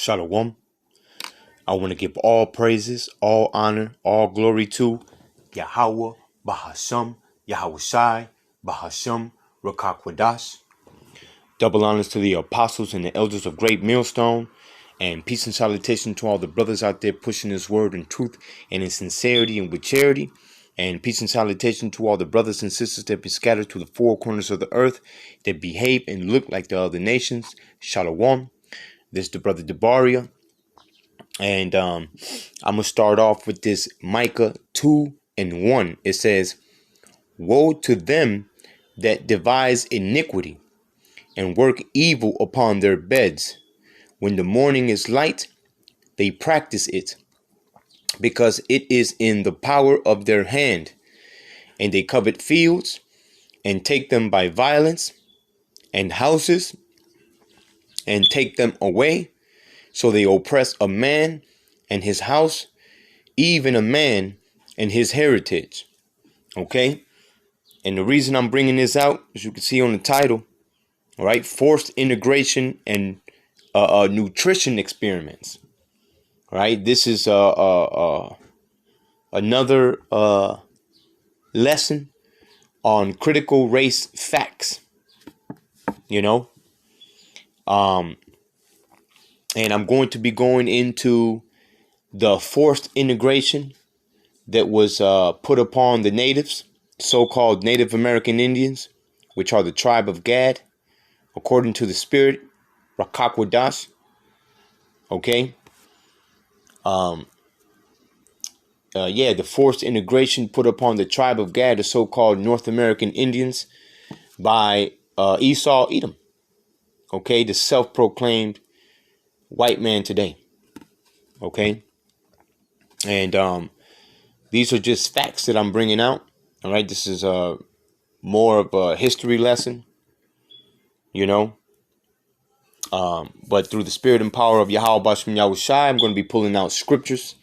Shalom. I want to give all praises, all honor, all glory to Yahweh, Bahasham, Yahweh Shai, Bahasham, Rakakwadash. Double honors to the apostles and the elders of Great Millstone, and peace and salutation to all the brothers out there pushing this word in truth and in sincerity and with charity. And peace and salutation to all the brothers and sisters that be scattered to the four corners of the earth, that behave and look like the other nations. Shalom. This is the brother Debaria. And I'm going to start off with this Micah 2:1. It says, "Woe to them that devise iniquity and work evil upon their beds. When the morning is light, they practice it, because it is in the power of their hand. And they covet fields and take them by violence, and houses and take them away. So they oppress a man and his house, even a man and his heritage." Okay. And the reason I'm bringing this out, as you can see on the title, all right, forced integration and nutrition experiments. All right. This is another lesson on critical race facts, and I'm going to be going into the forced integration that was put upon the natives, so-called Native American Indians, which are the tribe of Gad, according to the spirit, Rakakwadash. Okay. The forced integration put upon the tribe of Gad, the so-called North American Indians, by Esau Edom. Okay, the self-proclaimed white man today. Okay. And these are just facts that I'm bringing out. All right. This is more of a history lesson, but through the spirit and power of Yahweh Bashim Yahushai, I'm going to be pulling out scriptures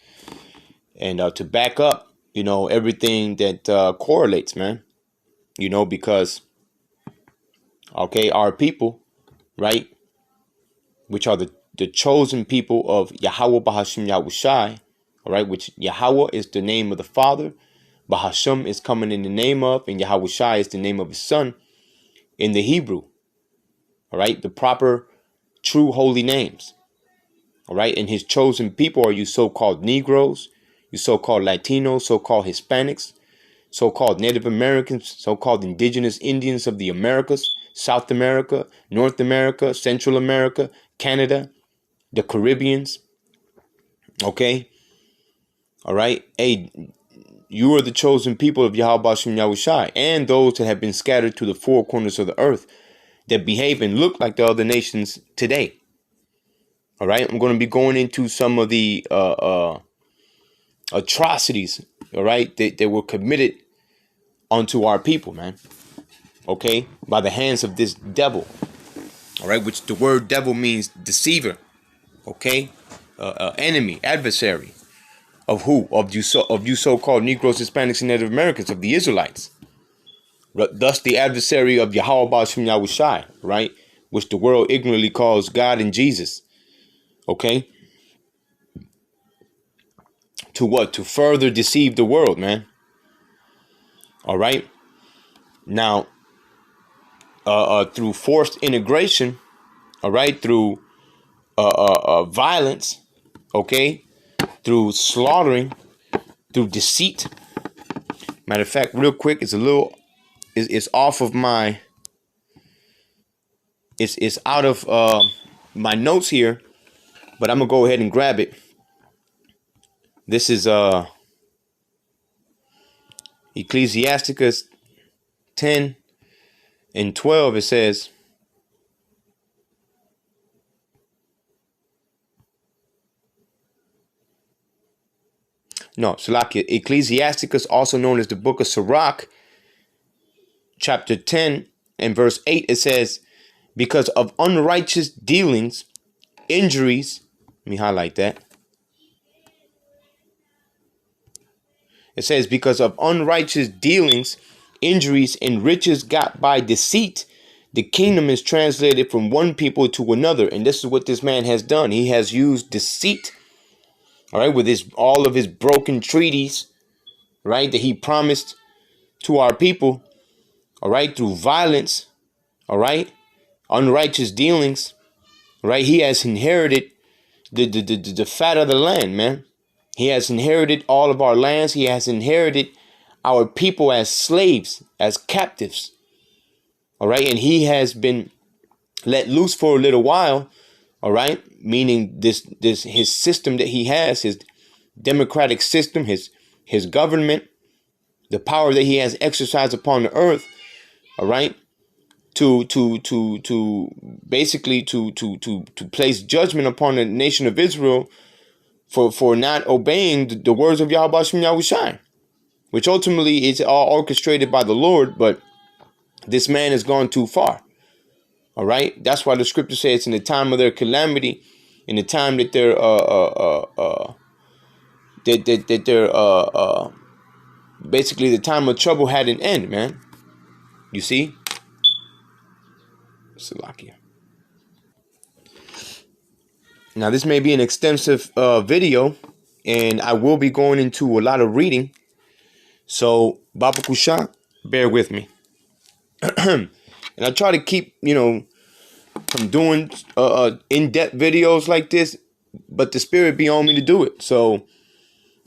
and to back up, everything that correlates, man, because, okay, our people, right, which are the chosen people of Yahweh Bahashim Yahushai, all right, which Yahweh is the name of the Father, Bahashim is coming in the name of, and Yahushai is the name of his son in the Hebrew, all right, the proper true holy names, all right, and his chosen people are you so-called Negroes, you so-called Latinos, so-called Hispanics, so-called Native Americans, so-called indigenous Indians of the Americas, South America, North America, Central America, Canada, the Caribbeans. Okay. All right. Hey, you are the chosen people of Yahweh Bashim Yahushai, and those that have been scattered to the four corners of the earth, that behave and look like the other nations today. All right. I'm going to be going into some of the atrocities, all right, that were committed onto our people, man. Okay. By the hands of this devil. All right. Which the word devil means deceiver. Okay. Enemy, adversary. Of who? Of you so-called Negroes, Hispanics, and Native Americans, of the Israelites. Thus the adversary of Yahweh Bashim Yahushai, right? Which the world ignorantly calls God and Jesus. Okay? To what? To further deceive the world, man. All right? Now, through forced integration, all right, through violence, okay, through slaughtering, through deceit. Matter of fact, real quick, it's off of my, it's out of my notes here, but I'm gonna go ahead and grab it. This is Ecclesiasticus 10:12. It says, no, Salakia, Ecclesiasticus, also known as the book of Sirach, chapter 10 and verse 8, it says, "Because of unrighteous dealings, injuries," let me highlight that. It says, "Because of unrighteous dealings, injuries, and riches got by deceit, the kingdom is translated from one people to another. And this is what this man has done. He has used deceit, all right, with all of his broken treaties, right, that he promised to our people, all right, through violence, all right, unrighteous dealings, right. He has inherited the fat of the land, man. He has inherited all of our lands. He has inherited our people as slaves, as captives, all right. And he has been let loose for a little while, all right, meaning this his system that he has, his democratic system, his government, the power that he has exercised upon the earth, all right, to basically to place judgment upon the nation of Israel for not obeying the words of Yahweh Shem Yahushai, which ultimately is all orchestrated by the Lord. But this man has gone too far. All right, that's why the scripture says, in the time of their calamity, in the time that they're basically the time of trouble had an end, man. You see, Salakia. Now this may be an extensive video, and I will be going into a lot of reading. So Baba Kusha, bear with me. And I try to keep, from doing in-depth videos like this, but the spirit be on me to do it. So,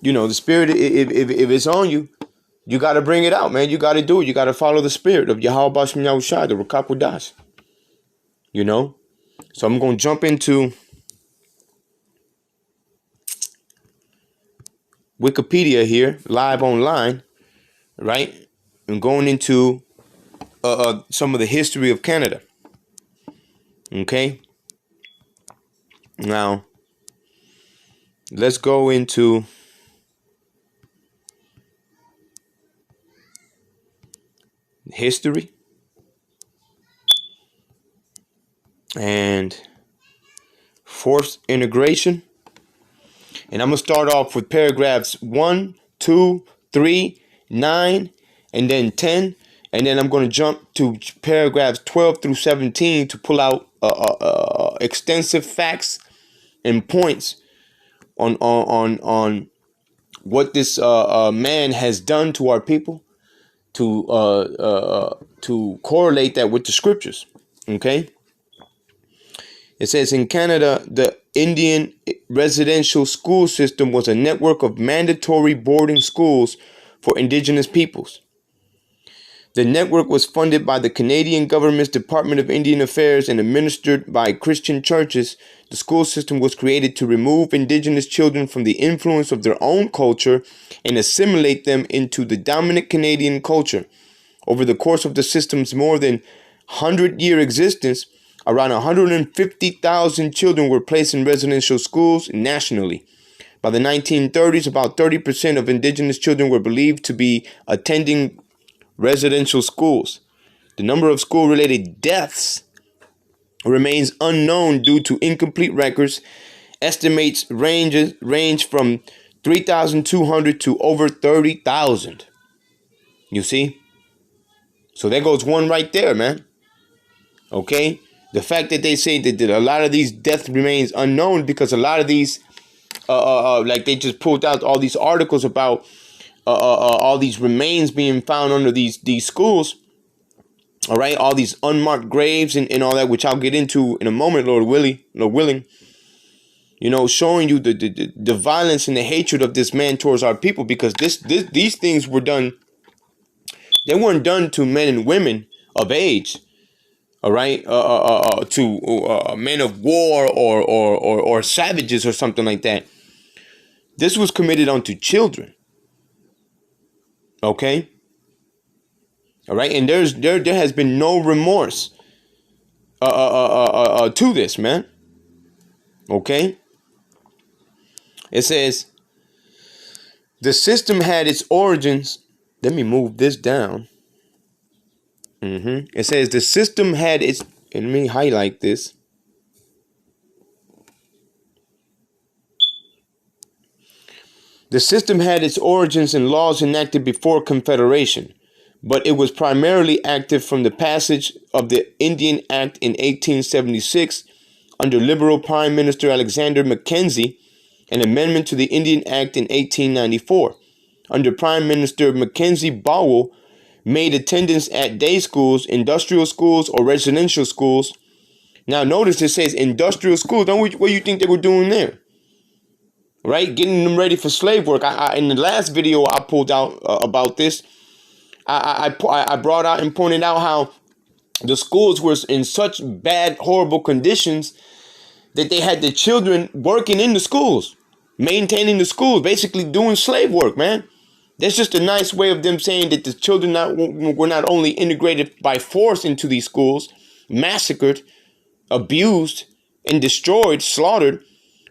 the spirit, if it's on you, you got to bring it out, man. You got to do it. You got to follow the spirit of Yahweh Bashem Yahushai, the Rakakwadash. So I'm going to jump into Wikipedia here, live online, right? And going into some of the history of Canada. Okay. Now, let's go into history and forced integration. And I'm going to start off with paragraphs 1, 2, 3, 9, and then 10. And then I'm going to jump to paragraphs 12 through 17 to pull out extensive facts and points on what this man has done to our people, to correlate that with the scriptures. Okay. It says, in Canada, the Indian residential school system was a network of mandatory boarding schools for Indigenous peoples. The network was funded by the Canadian government's Department of Indian Affairs and administered by Christian churches. The school system was created to remove Indigenous children from the influence of their own culture and assimilate them into the dominant Canadian culture. Over the course of the system's more than 100-year existence, around 150,000 children were placed in residential schools nationally. By the 1930s, about 30% of Indigenous children were believed to be attending residential schools. The number of school-related deaths remains unknown due to incomplete records. Estimates range from 3,200 to over 30,000. You see? So there goes one right there, man. Okay? The fact that they say that a lot of these deaths remains unknown because a lot of these, like they just pulled out all these articles about all these remains being found under these schools. All right, all these unmarked graves and all that, which I'll get into in a moment, Lord willing. Showing you the violence and the hatred of this man towards our people, because these things were done. They weren't done to men and women of age. All right, to men of war or savages or something like that. This was committed unto children. Okay. All right, and there has been no remorse to this, man. Okay. It says the system had its origins. Let me move this down. It says the system had its, and let me highlight this. The system had its origins in laws enacted before Confederation, but it was primarily active from the passage of the Indian Act in 1876 under Liberal Prime Minister Alexander Mackenzie, an amendment to the Indian Act in 1894. Under Prime Minister Mackenzie, Bowell made attendance at day schools, industrial schools, or residential schools. Now notice it says industrial schools. What do you think they were doing there? Right? Getting them ready for slave work. In the last video I pulled out about this, I brought out and pointed out how the schools were in such bad, horrible conditions that they had the children working in the schools, maintaining the schools, basically doing slave work, man. That's just a nice way of them saying that the children were not only integrated by force into these schools, massacred, abused, and destroyed, slaughtered,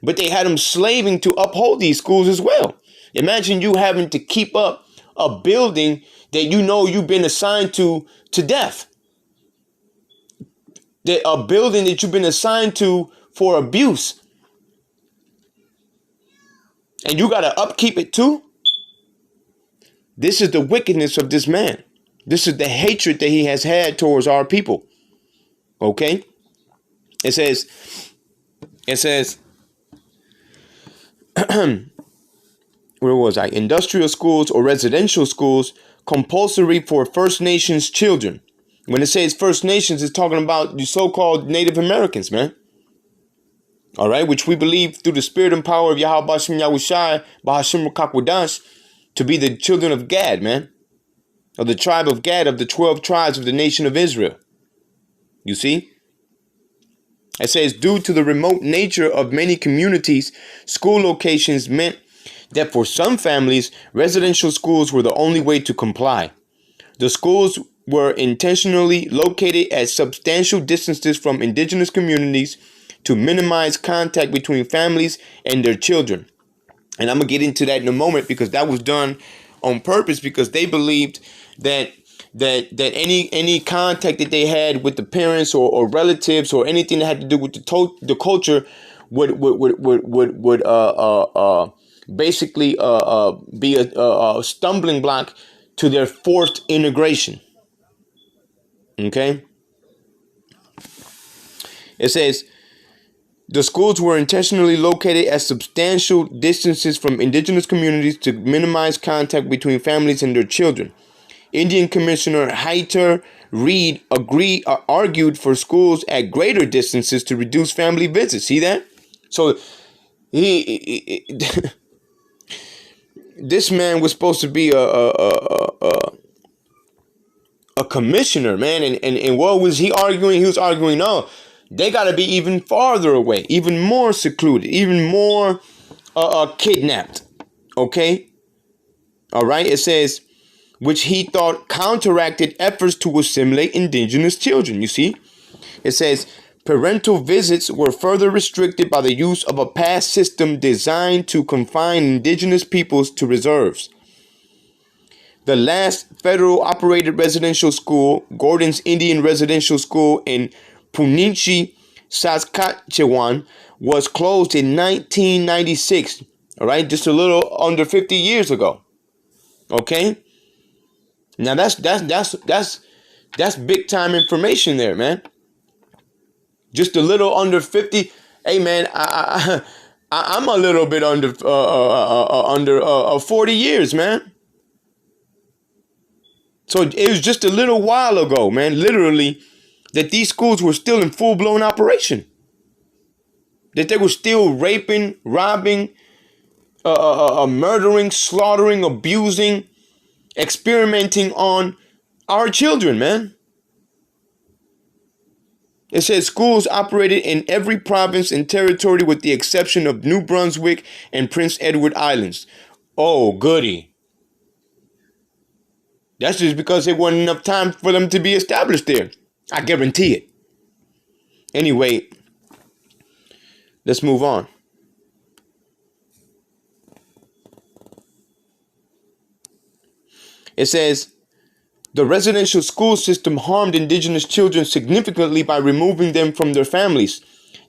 but they had them slaving to uphold these schools as well. Imagine you having to keep up a building that you know you've been assigned to death. A building that you've been assigned to for abuse. And you got to upkeep it too? This is the wickedness of this man. This is the hatred that he has had towards our people. Okay? It says, where was I? Industrial schools or residential schools compulsory for First Nations children. When it says First Nations, it's talking about the so-called Native Americans, man. All right, which we believe through the spirit and power of Yahweh Bashim Yahushai, Bahashim Rakakwadash, to be the children of Gad, man. Of the tribe of Gad, of the 12 tribes of the nation of Israel. You see? It says, due to the remote nature of many communities, school locations meant that for some families, residential schools were the only way to comply. The schools were intentionally located at substantial distances from indigenous communities to minimize contact between families and their children. And I'm going to get into that in a moment, because that was done on purpose, because they believed that any contact that they had with the parents or relatives or anything that had to do with the culture would basically be a stumbling block to their forced integration. Okay? It says, the schools were intentionally located at substantial distances from indigenous communities to minimize contact between families and their children. Indian Commissioner Hayter Reed argued for schools at greater distances to reduce family visits. See that? So this man was supposed to be a commissioner, man, and what was he arguing? He was arguing, no, they got to be even farther away, even more secluded, even more kidnapped. Okay? All right? It says, which he thought counteracted efforts to assimilate indigenous children. You see? It says, parental visits were further restricted by the use of a pass system designed to confine indigenous peoples to reserves. The last federal operated residential school, Gordon's Indian Residential School in Punitchi, Saskatchewan, was closed in 1996. All right, just a little under 50 years ago. Okay? Now that's big time information there, man. Just a little under 50. Hey, man, I'm a little bit under 40 years, man. So it was just a little while ago, man, literally, that these schools were still in full-blown operation. That they were still raping, robbing, murdering, slaughtering, abusing, experimenting on our children, man. It says schools operated in every province and territory with the exception of New Brunswick and Prince Edward Islands. Oh, goody. That's just because there wasn't enough time for them to be established there. I guarantee it. Anyway, let's move on. It says, the residential school system harmed indigenous children significantly by removing them from their families,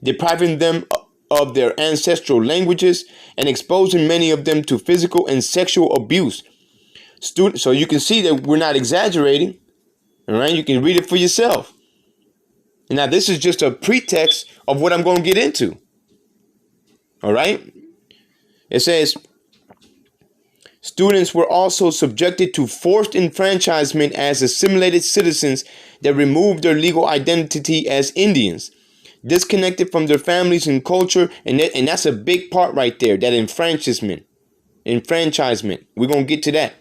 depriving them of their ancestral languages, and exposing many of them to physical and sexual abuse. Student, so you can see that we're not exaggerating. All right, you can read it for yourself. Now, this is just a pretext of what I'm going to get into. All right. It says, students were also subjected to forced enfranchisement as assimilated citizens that removed their legal identity as Indians, disconnected from their families and culture, and that's a big part right there, that enfranchisement. We're going to get to that.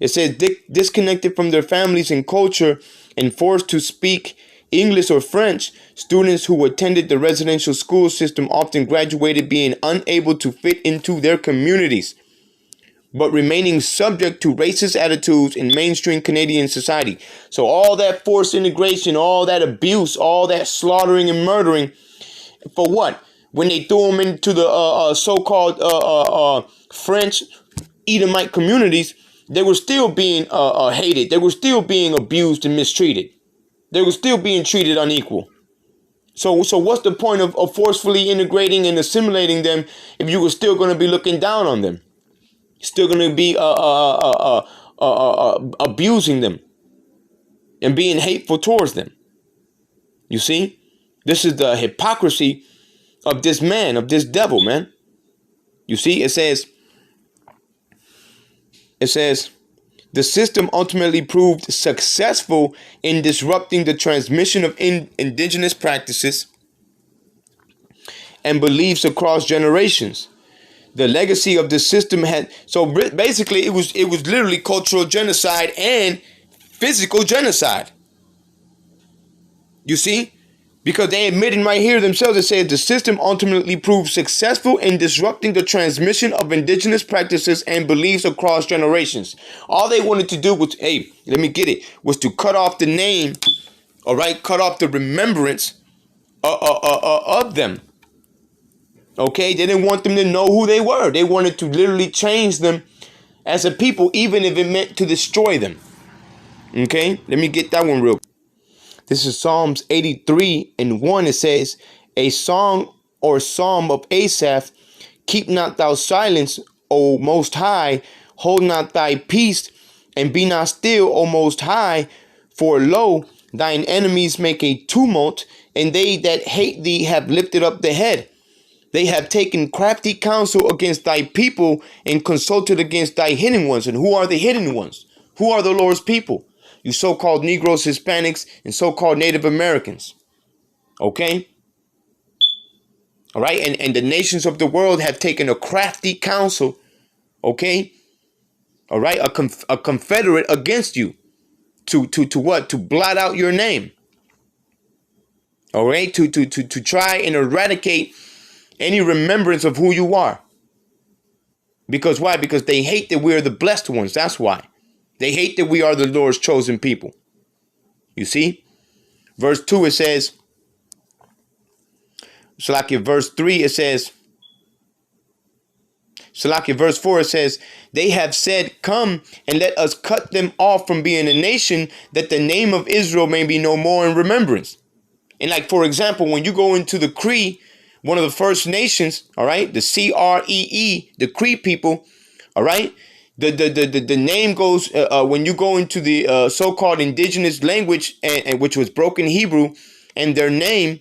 It says disconnected from their families and culture and forced to speak English or French, students who attended the residential school system often graduated being unable to fit into their communities, but remaining subject to racist attitudes in mainstream Canadian society. So all that forced integration, all that abuse, all that slaughtering and murdering, for what? When they threw them into the so-called French Edomite communities, they were still being hated. They were still being abused and mistreated. They were still being treated unequal. So what's the point of forcefully integrating and assimilating them if you were still going to be looking down on them? Still going to be abusing them and being hateful towards them. You see? This is the hypocrisy of this man, of this devil, man. You see? It says, the system ultimately proved successful in disrupting the transmission of indigenous practices and beliefs across generations. The legacy of the system had, so basically it was literally cultural genocide and physical genocide. You see? Because they admitted right here themselves, it says the system ultimately proved successful in disrupting the transmission of indigenous practices and beliefs across generations. All they wanted to do was, hey, let me get it, was to cut off the name, all right, cut off the remembrance of them. Okay, they didn't want them to know who they were. They wanted to literally change them as a people, even if it meant to destroy them. Okay, let me get that one real quick. This is Psalms 83:1. It says, a song or psalm of Asaph, keep not thou silence, O Most High, hold not thy peace, and be not still, O Most High, for lo, thine enemies make a tumult, and they that hate thee have lifted up the head. They have taken crafty counsel against thy people and consulted against thy hidden ones. And who are the hidden ones? Who are the Lord's people? You so-called Negroes, Hispanics, and so-called Native Americans. Okay? All right? And the nations of the world have taken a crafty counsel. Okay? All right? A confederate against you. To what? To blot out your name. All right? To try and eradicate any remembrance of who you are. Because why? Because they hate that we are the blessed ones. That's why. They hate that we are the Lord's chosen people. You see? Verse 2, it says, Salakia, verse 3, it says, Salakia, verse 4, it says, they have said, come and let us cut them off from being a nation, that the name of Israel may be no more in remembrance. And like, for example, when you go into the Cree, one of the first nations, all right, the Cree, the Cree people, all right, the name goes, when you go into the so-called indigenous language, and which was broken Hebrew, and their name,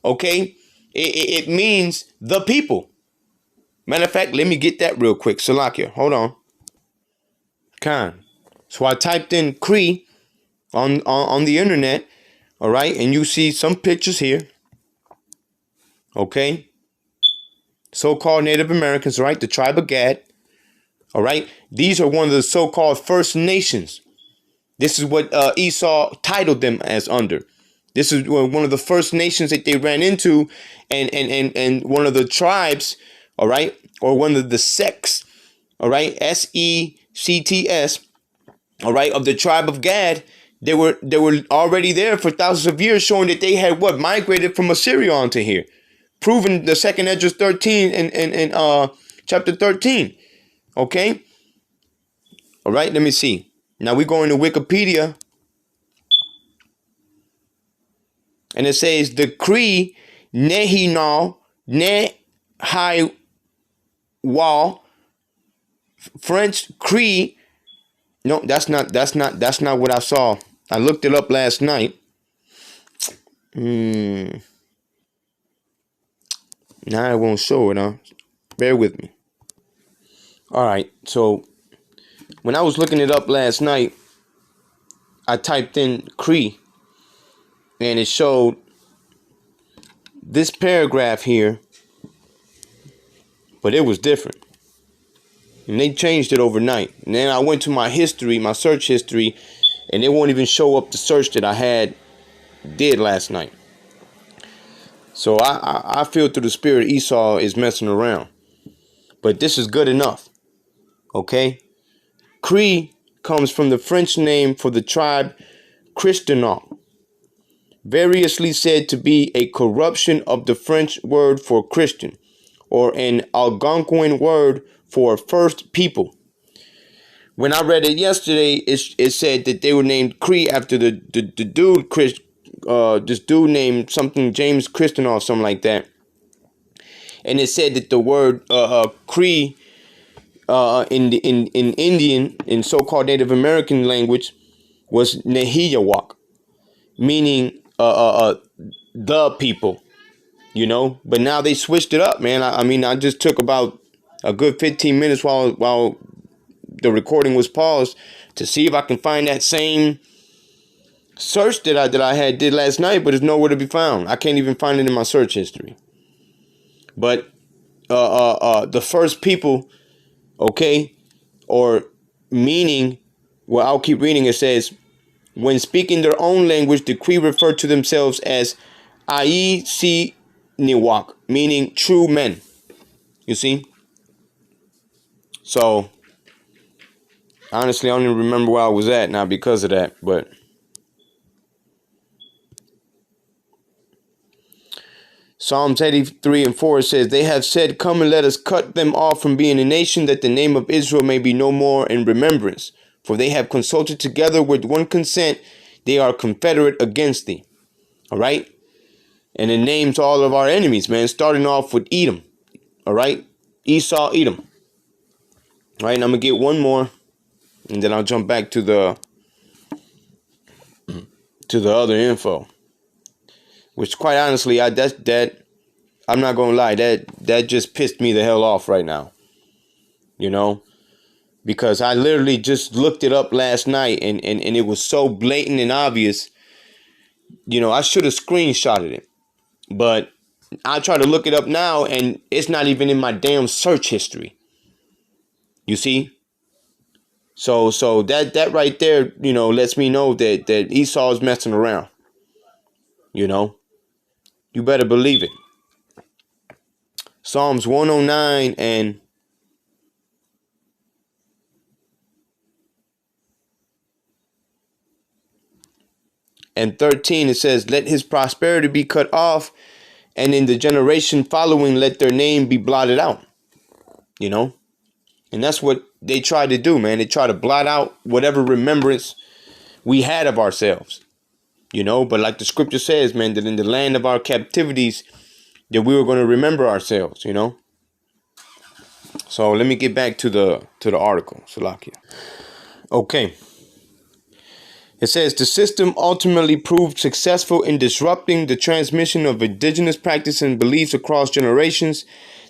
okay, it means the people. Matter of fact, let me get that real quick. Salakia, hold on. Khan. So I typed in Cree on the internet, all right, and you see some pictures here. Okay, so-called Native Americans, right? The tribe of Gad. All right, these are one of the so-called First Nations. This is what Esau titled them as under. This is one of the first nations that they ran into, and one of the tribes, all right, or one of the sects, all right, SECTS, all right, of the tribe of Gad. They were already there for thousands of years, showing that they had what migrated from Assyria onto here, proving the second Esdras 13 and chapter 13. Okay. All right. Let me see. Now we go into Wikipedia, and it says the Cree Nehinal Nehai Wal, French Cree No, that's not what I saw. I looked it up last night. Now I won't show it, huh? Bear with me. All right. So when I was looking it up last night, I typed in Cree, and it showed this paragraph here, but it was different. And they changed it overnight. And then I went to my history, my search history, and it won't even show up the search that I did last night. So I feel through the spirit Esau is messing around. But this is good enough. Okay? Cree comes from the French name for the tribe Christenot, variously said to be a corruption of the French word for Christian, or an Algonquin word for first people. When I read it yesterday, it said that they were named Cree after the dude this dude named something James Christenot or something like that. And it said that the word Cree in Indian, in so-called Native American language, was Nehiyawak, meaning the people, you know. But now they switched it up, man. I mean, I just took about a good 15 minutes while the recording was paused to see if I can find that same search that I did last night, but it's nowhere to be found. I can't even find it in my search history. But the first people, okay, or meaning, well, I'll keep reading. It says, when speaking their own language, the Cree refer to themselves as Ai Si Niwak, meaning true men. You see? So, honestly, I don't even remember where I was at now because of that, but Psalms 83 and 4 says, they have said, come and let us cut them off from being a nation, that the name of Israel may be no more in remembrance. For they have consulted together with one consent, they are confederate against thee. All right? And it names all of our enemies, man, starting off with Edom. All right? Esau, Edom. All right, and I'm going to get one more, and then I'll jump back to the other info. Which, quite honestly, I'm not gonna lie, that just pissed me the hell off right now. You know, because I literally just looked it up last night, and it was so blatant and obvious. You know, I should have screenshotted it, but I try to look it up now, and it's not even in my damn search history. You see? So that right there, you know, lets me know that Esau is messing around. You know. You better believe it. Psalms 109 and 13, it says, let his prosperity be cut off, and in the generation following, let their name be blotted out. You know? And that's what they try to do, man. They try to blot out whatever remembrance we had of ourselves. You know? But like the scripture says, man, that in the land of our captivities, that we were going to remember ourselves, you know? So let me get back to the article, Salakia. Okay. It says the system ultimately proved successful in disrupting the transmission of indigenous practices and beliefs across generations.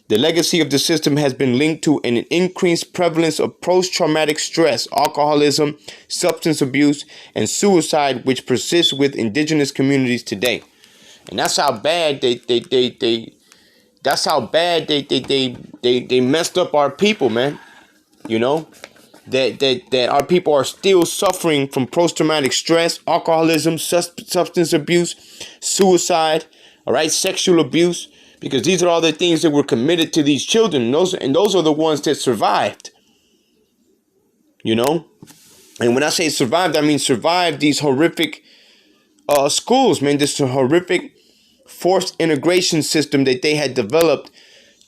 The legacy of the system has been linked to an increased prevalence of post-traumatic stress, alcoholism, substance abuse, and suicide, which persists with indigenous communities today. And that's how bad they messed up our people, man. You know, that our people are still suffering from post-traumatic stress, alcoholism, substance abuse, suicide, all right, sexual abuse, because these are all the things that were committed to these children. And those are the ones that survived. You know, and when I say survived, I mean survived these horrific schools, man. This horrific forced integration system that they had developed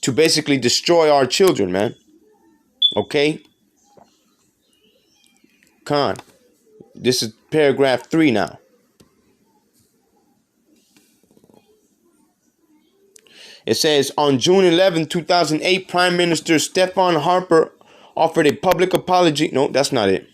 to basically destroy our children, man. Okay? Khan. This is paragraph 3 now. It says, on June 11, 2008, Prime Minister Stephen Harper offered a public apology. No, that's not it.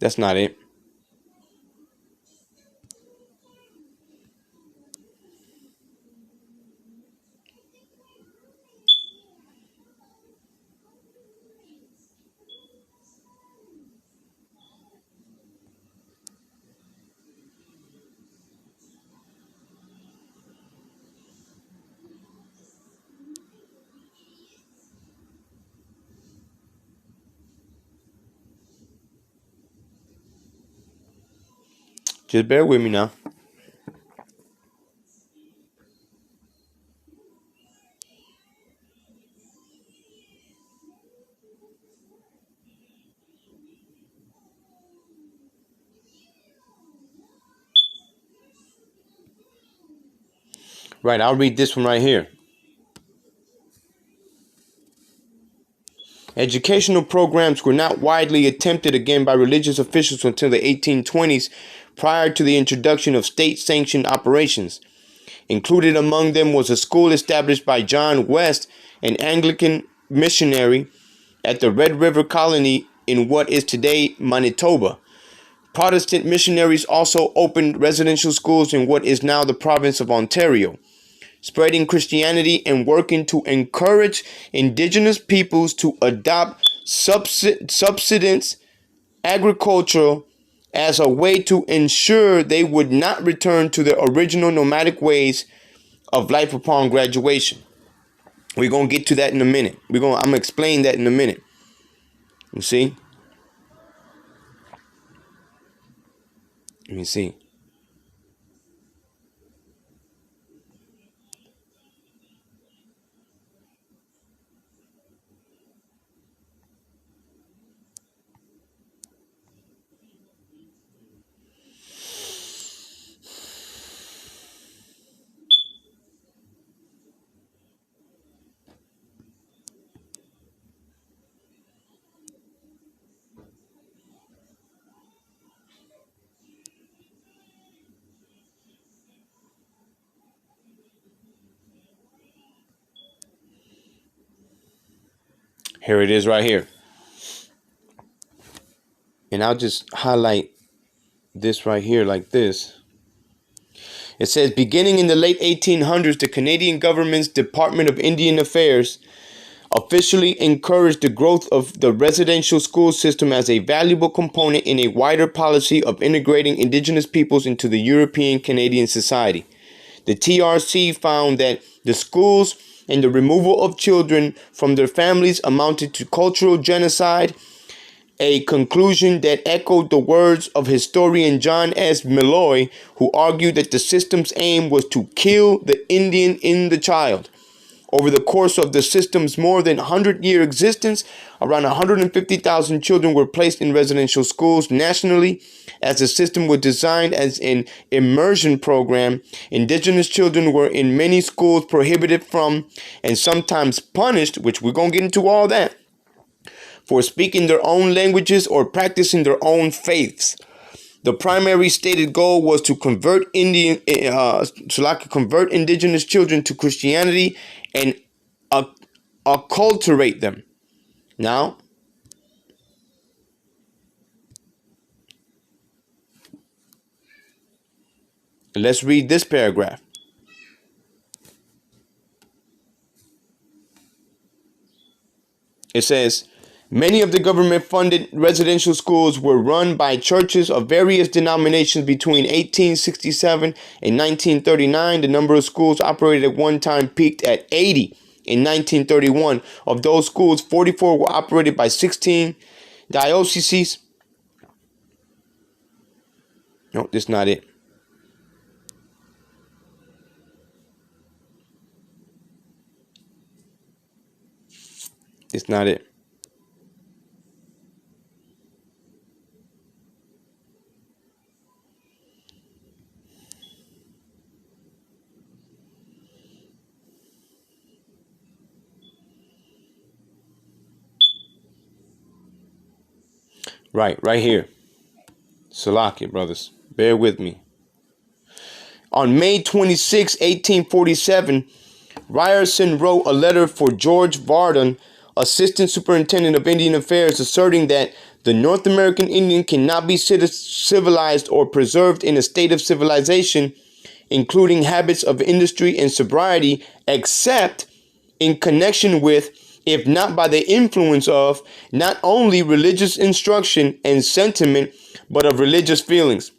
That's not it. Just bear with me now. Right, I'll read this one right here. Educational programs were not widely attempted again by religious officials until the 1820s, prior to the introduction of state-sanctioned operations. Included among them was a school established by John West, an Anglican missionary, at the Red River Colony in what is today Manitoba. Protestant missionaries also opened residential schools in what is now the province of Ontario, spreading Christianity and working to encourage indigenous peoples to adopt subsistence agriculture as a way to ensure they would not return to their original nomadic ways of life upon graduation. We're going to get to that in a minute. I'm going to explain that in a minute. You see? Let me see. Here it is right here. And I'll just highlight this right here like this. It says, beginning in the late 1800s, the Canadian government's Department of Indian Affairs officially encouraged the growth of the residential school system as a valuable component in a wider policy of integrating Indigenous peoples into the European Canadian society. The TRC found that the schools and the removal of children from their families amounted to cultural genocide, a conclusion that echoed the words of historian John S. Malloy, who argued that the system's aim was to kill the Indian in the child. Over the course of the system's more than 100-year existence, around 150,000 children were placed in residential schools nationally. As the system was designed as an immersion program, Indigenous children were in many schools prohibited from and sometimes punished, which we're going to get into all that, for speaking their own languages or practicing their own faiths. The primary stated goal was to convert convert indigenous children to Christianity and acculturate them. Now, let's read this paragraph. It says, many of the government-funded residential schools were run by churches of various denominations between 1867 and 1939. The number of schools operated at one time peaked at 80 in 1931. Of those schools, 44 were operated by 16 dioceses. No, that's not it. It's not it. Right here. Salakia, brothers. Bear with me. On May 26, 1847, Ryerson wrote a letter for George Varden, Assistant Superintendent of Indian Affairs, asserting that the North American Indian cannot be civilized or preserved in a state of civilization, including habits of industry and sobriety, except in connection with, if not by the influence of, not only religious instruction and sentiment, but of religious feelings.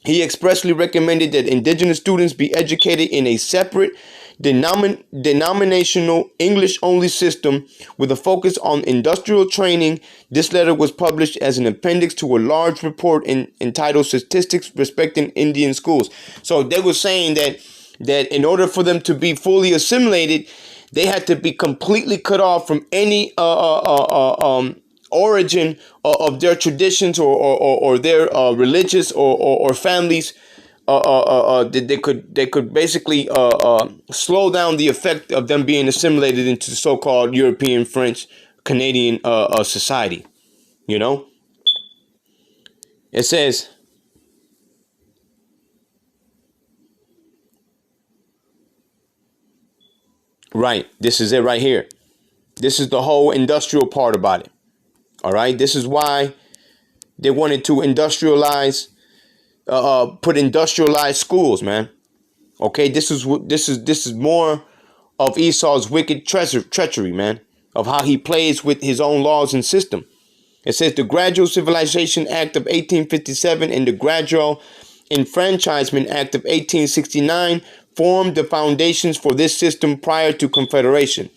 He expressly recommended that indigenous students be educated in a separate denominational English-only system with a focus on industrial training. This letter was published as an appendix to a large report entitled Statistics Respecting Indian Schools. So they were saying that in order for them to be fully assimilated, they had to be completely cut off from any origin of their traditions or their religious or families. They could basically slow down the effect of them being assimilated into so-called European, French, Canadian society. You know, it says, right, this is it right here. This is the whole industrial part about it. All right, this is why they wanted to industrialize, put industrialized schools, man. Okay, this is more of Esau's wicked treachery, man, of how he plays with his own laws and system. It says the Gradual Civilization Act of 1857 and the Gradual Enfranchisement Act of 1869 formed the foundations for this system prior to Confederation.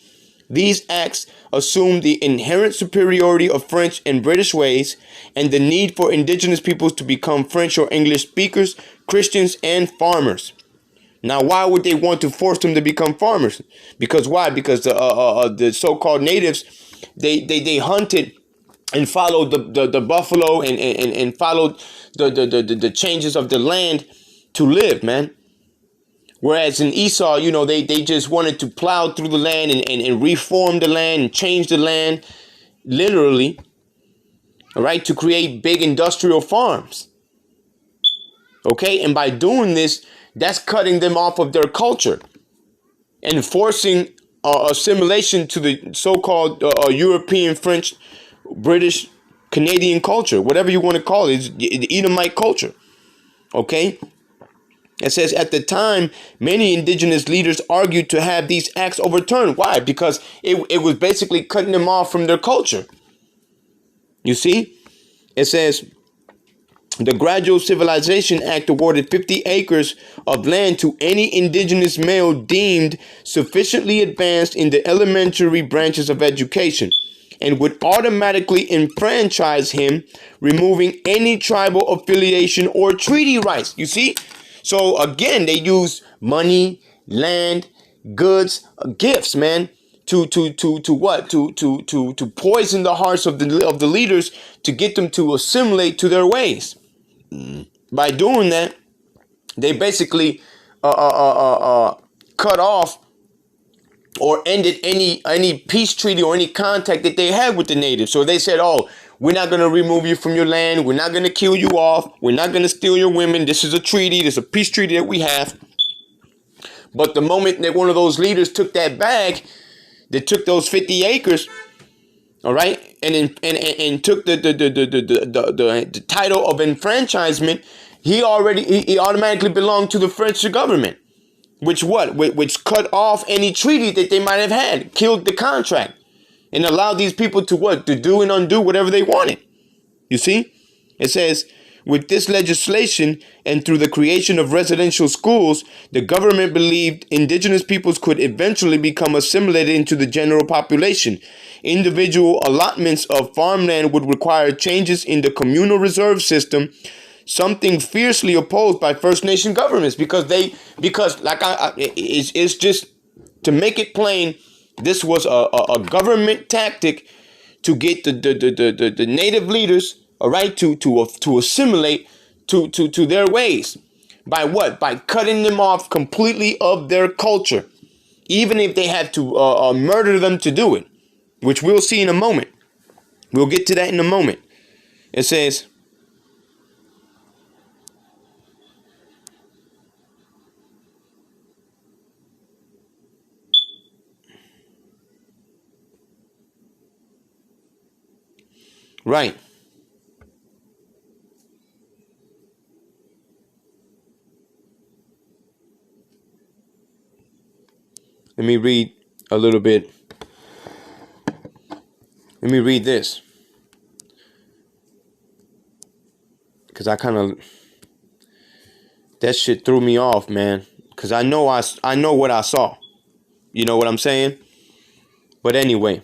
These acts assumed the inherent superiority of French and British ways and the need for indigenous peoples to become French or English speakers, Christians, and farmers. Now, why would they want to force them to become farmers? Because why? Because the so-called natives, they hunted and followed the buffalo and followed the changes of the land to live, man. Whereas in Esau, you know, they just wanted to plow through the land and reform the land and change the land, literally, all right, to create big industrial farms. Okay, and by doing this, that's cutting them off of their culture and forcing assimilation to the so-called European, French, British, Canadian culture, whatever you want to call it, the Edomite culture. Okay. It says at the time, many indigenous leaders argued to have these acts overturned. Why? Because it was basically cutting them off from their culture. You see? It says the Gradual Civilization Act awarded 50 acres of land to any indigenous male deemed sufficiently advanced in the elementary branches of education and would automatically enfranchise him, removing any tribal affiliation or treaty rights. You see? So again, they use money, land, goods, gifts, man, to what? To poison the hearts of the leaders to get them to assimilate to their ways. By doing that, they basically cut off or ended any peace treaty or any contact that they had with the natives. So they said, oh, we're not going to remove you from your land. We're not going to kill you off. We're not going to steal your women. This is a treaty. This is a peace treaty that we have. But the moment that one of those leaders took that bag, they took those 50 acres, all right, and took the title of enfranchisement, he automatically belonged to the French government. Which cut off any treaty that they might have had, killed the contract, and allowed these people to what? To do and undo whatever they wanted. You see? It says, with this legislation and through the creation of residential schools, the government believed indigenous peoples could eventually become assimilated into the general population. Individual allotments of farmland would require changes in the communal reserve system, something fiercely opposed by First Nation governments because it's just to make it plain, this was a government tactic to get the native leaders, all right, to assimilate to their ways. By what? By cutting them off completely of their culture, even if they had to murder them to do it, which we'll see in a moment. We'll get to that in a moment. It says, Right. Let me read a little bit. Let me read this. Because I kind of, that shit threw me off, man. Because I know what I saw. You know what I'm saying? But anyway.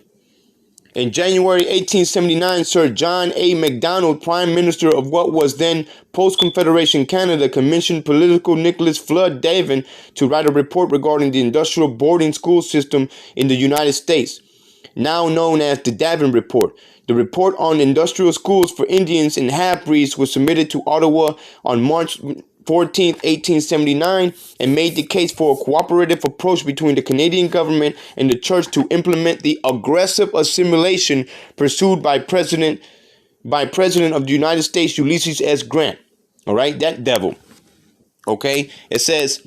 In January 1879, Sir John A. Macdonald, Prime Minister of what was then post-Confederation Canada, commissioned political Nicholas Flood Davin to write a report regarding the industrial boarding school system in the United States, now known as the Davin Report. The report on industrial schools for Indians and half-breeds was submitted to Ottawa on March 14th, 1879, and made the case for a cooperative approach between the Canadian government and the church to implement the aggressive assimilation pursued by President of the United States Ulysses S. Grant. All right, that devil. Okay, it says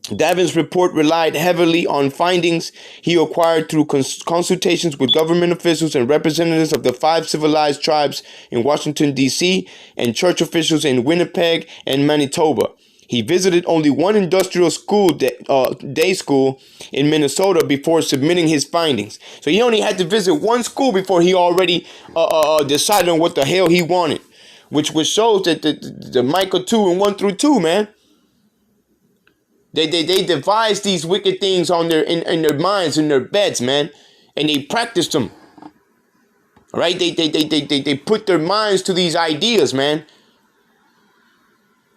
Davin's report relied heavily on findings he acquired through consultations with government officials and representatives of the 5 civilized tribes in Washington, D.C., and church officials in Winnipeg and Manitoba. He visited only one industrial school, day school in Minnesota before submitting his findings. So he only had to visit one school before he already decided on what the hell he wanted, which shows that the Micah 2 and 1 through 2, man. They devise these wicked things on in their minds, in their beds, man, and they practice them. All right, they put their minds to these ideas, man.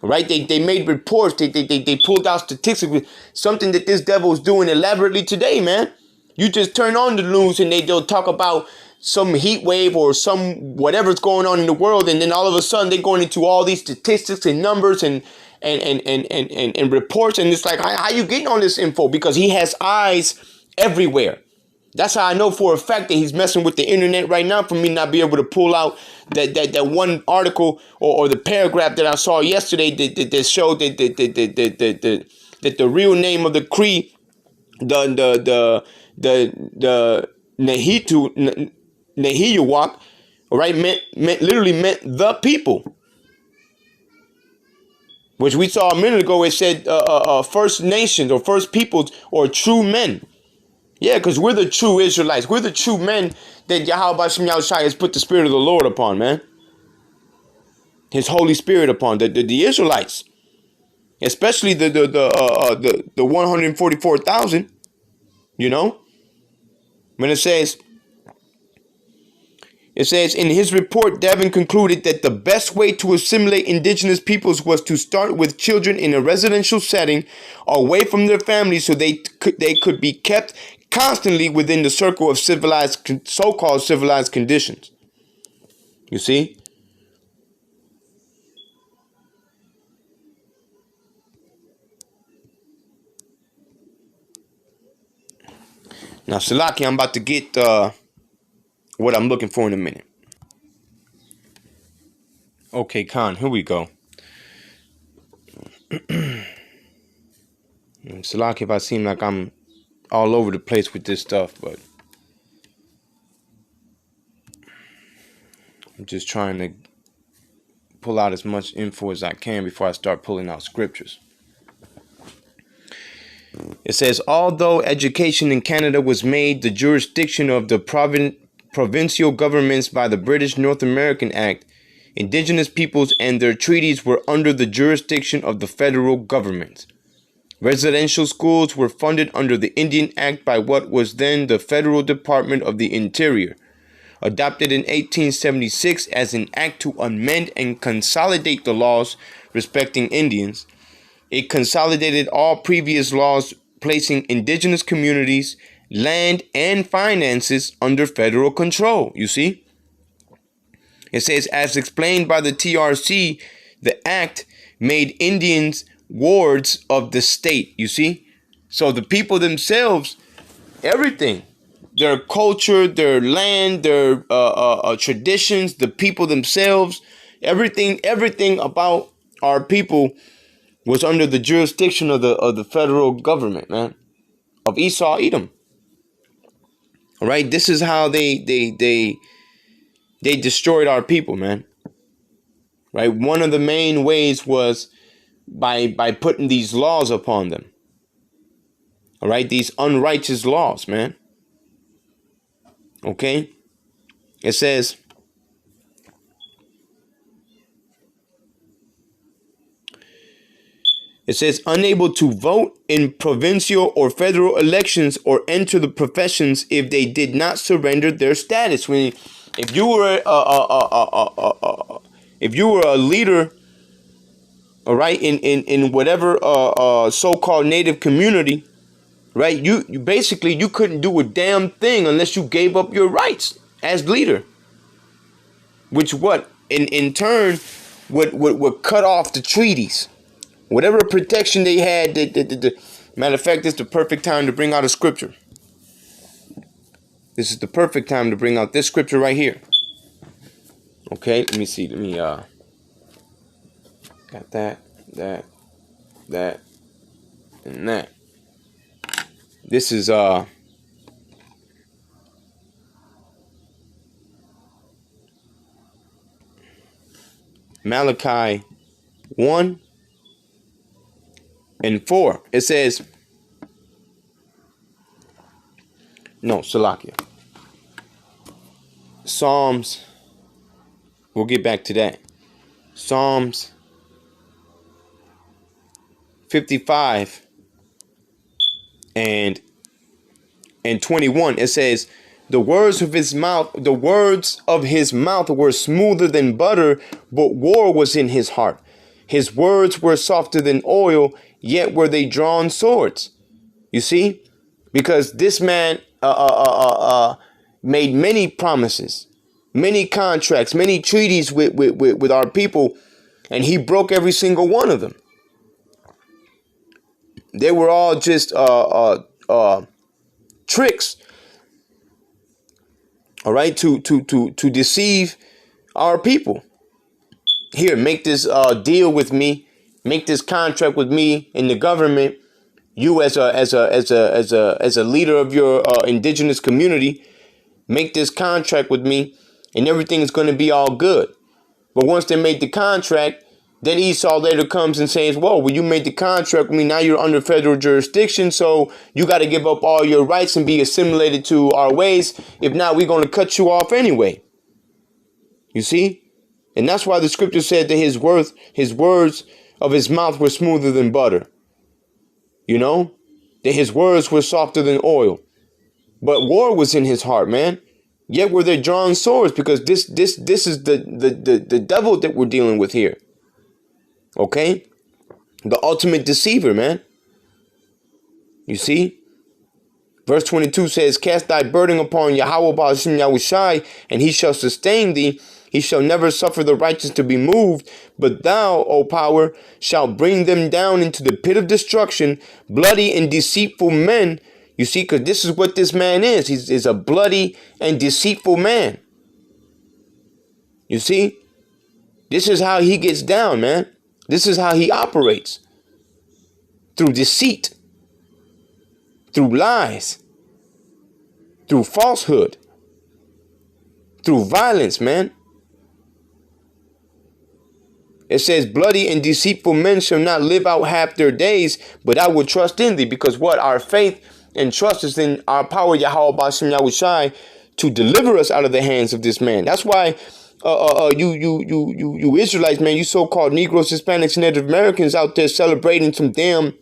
All right, they made reports. They pulled out statistics, something that this devil is doing elaborately today, man. You just turn on the news and they'll talk about some heat wave or some whatever's going on in the world, and then all of a sudden they're going into all these statistics and numbers and reports, and it's like, how you getting on this info? Because he has eyes everywhere. That's how I know for a fact that he's messing with the internet right now, for me not be able to pull out that one article or the paragraph that I saw yesterday that showed that the real name of the Cree, the Nehiyawak, all right, literally meant the people. Which we saw a minute ago, it said First Nations or First Peoples or true men. Yeah, because we're the true Israelites. We're the true men that Yahweh Bashem Yahushai has put the Spirit of the Lord upon, man. His Holy Spirit upon the Israelites. Especially the 144,000, you know. When it says, in his report, Davin concluded that the best way to assimilate indigenous peoples was to start with children in a residential setting away from their families so they could be kept constantly within the circle of so-called civilized conditions. You see? Now, Salaki, I'm about to get what I'm looking for in a minute. Okay, Khan, here we go. Salaki, if I seem like I'm all over the place with this stuff, but I'm just trying to pull out as much info as I can before I start pulling out scriptures. It says, although education in Canada was made the jurisdiction of the provincial governments by the British North American Act, indigenous peoples and their treaties were under the jurisdiction of the federal government. Residential schools were funded under the Indian Act by what was then the Federal Department of the Interior, adopted in 1876 as an act to amend and consolidate the laws respecting Indians. It consolidated all previous laws placing indigenous communities, land, and finances under federal control, you see? It says, as explained by the TRC, the act made Indians wards of the state, you see? So the people themselves, everything, their culture, their land, their traditions, the people themselves, everything about our people was under the jurisdiction of the federal government, man, of Esau, Edom. All right, this is how they They destroyed our people, man. Right? One of the main ways was by putting these laws upon them. All right? These unrighteous laws, man. Okay? It says, unable to vote in provincial or federal elections or enter the professions if they did not surrender their status. If you were a leader, all right, in whatever so-called native community, right, you basically you couldn't do a damn thing unless you gave up your rights as leader, which what in turn would cut off the treaties. Whatever protection they had, matter of fact, this is the perfect time to bring out a scripture. This is the perfect time to bring out this scripture right here. Okay, let me see. Got that, and that. This is Malachi 1 and 4. It says, no, Salakia. Psalms, we'll get back to that. Psalms 55 and 21. It says, the words of his mouth were smoother than butter, but war was in his heart. His words were softer than oil, yet were they drawn swords. You see? Because this man made many promises, many contracts, many treaties with our people, and he broke every single one of them. They were all just tricks, all right, to deceive our people. Here, make this deal with me, make this contract with me in the government. You as a leader of your indigenous community, make this contract with me, and everything is going to be all good. But once they made the contract, then Esau later comes and says, whoa, well, you made the contract with me. Now you're under federal jurisdiction. So you got to give up all your rights and be assimilated to our ways. If not, we're going to cut you off anyway. You see? And that's why the scripture said that his words of his mouth were smoother than butter. You know? That his words were softer than oil. But war was in his heart, man. Yet were they drawn swords, because this is the devil that we're dealing with here. Okay? The ultimate deceiver, man. You see? Verse 22 says, cast thy burden upon Yahweh Ba'ashim Yahushai, and he shall sustain thee. He shall never suffer the righteous to be moved. But thou, O power, shalt bring them down into the pit of destruction, bloody and deceitful men. You see, because this is what this man is. He's a bloody and deceitful man. You see? This is how he gets down, man. This is how he operates. Through deceit. Through lies. Through falsehood. Through violence, man. It says, bloody and deceitful men shall not live out half their days, but I will trust in thee. Because what? Our faith and trust is in our power, Yahweh Ba'ashim Yahushai, to deliver us out of the hands of this man. That's why you Israelites, man, you so-called Negroes, Hispanics, Native Americans out there celebrating some damn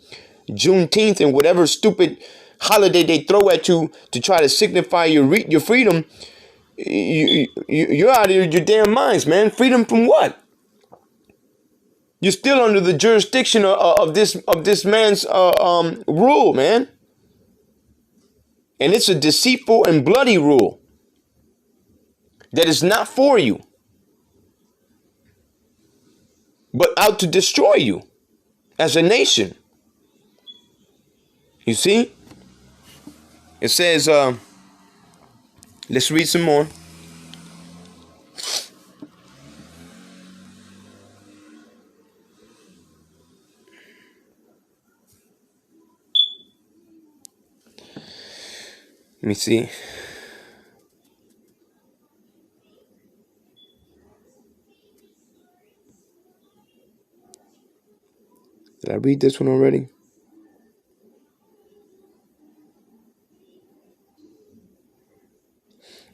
Juneteenth and whatever stupid holiday they throw at you to try to signify your freedom. You're out of your damn minds, man. Freedom from what? You're still under the jurisdiction of this man's rule, man. And it's a deceitful and bloody rule that is not for you, but out to destroy you as a nation. You see? It says, let's read some more. Let me see. Did I read this one already?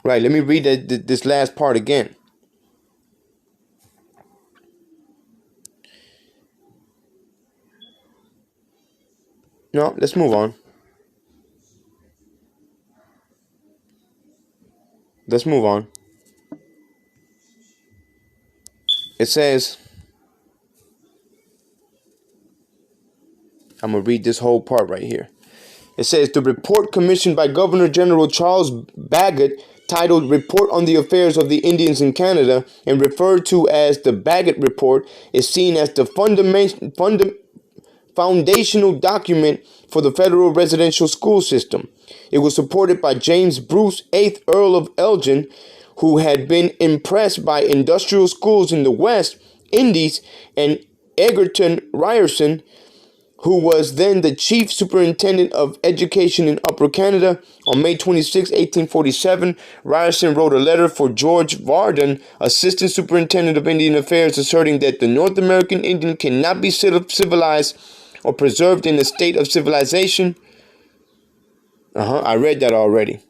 Right, let me read this last part again. No, let's move on. Let's move on. It says, I'm going to read this whole part right here. It says, the report commissioned by Governor General Charles Bagot, titled Report on the Affairs of the Indians in Canada and referred to as the Bagot Report, is seen as the foundational document for the federal residential school system. It was supported by James Bruce, 8th Earl of Elgin, who had been impressed by industrial schools in the West Indies, and Egerton Ryerson, who was then the chief superintendent of education in Upper Canada. On May 26, 1847, Ryerson wrote a letter for George Varden, assistant superintendent of Indian Affairs, asserting that the North American Indian cannot be civilized or preserved in a state of civilization. I read that already.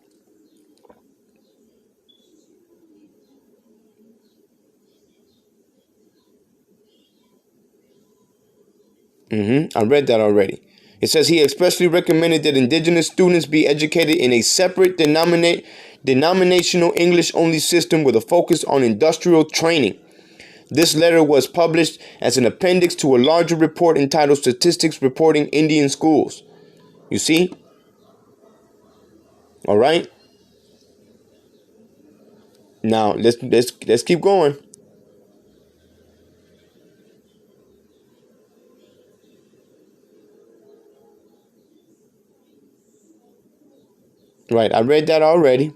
I read that already. It says he expressly recommended that indigenous students be educated in a separate denominational English-only system with a focus on industrial training. This letter was published as an appendix to a larger report entitled Statistics Reporting Indian Schools. You see? All right. Now let's keep going. Right, I read that already.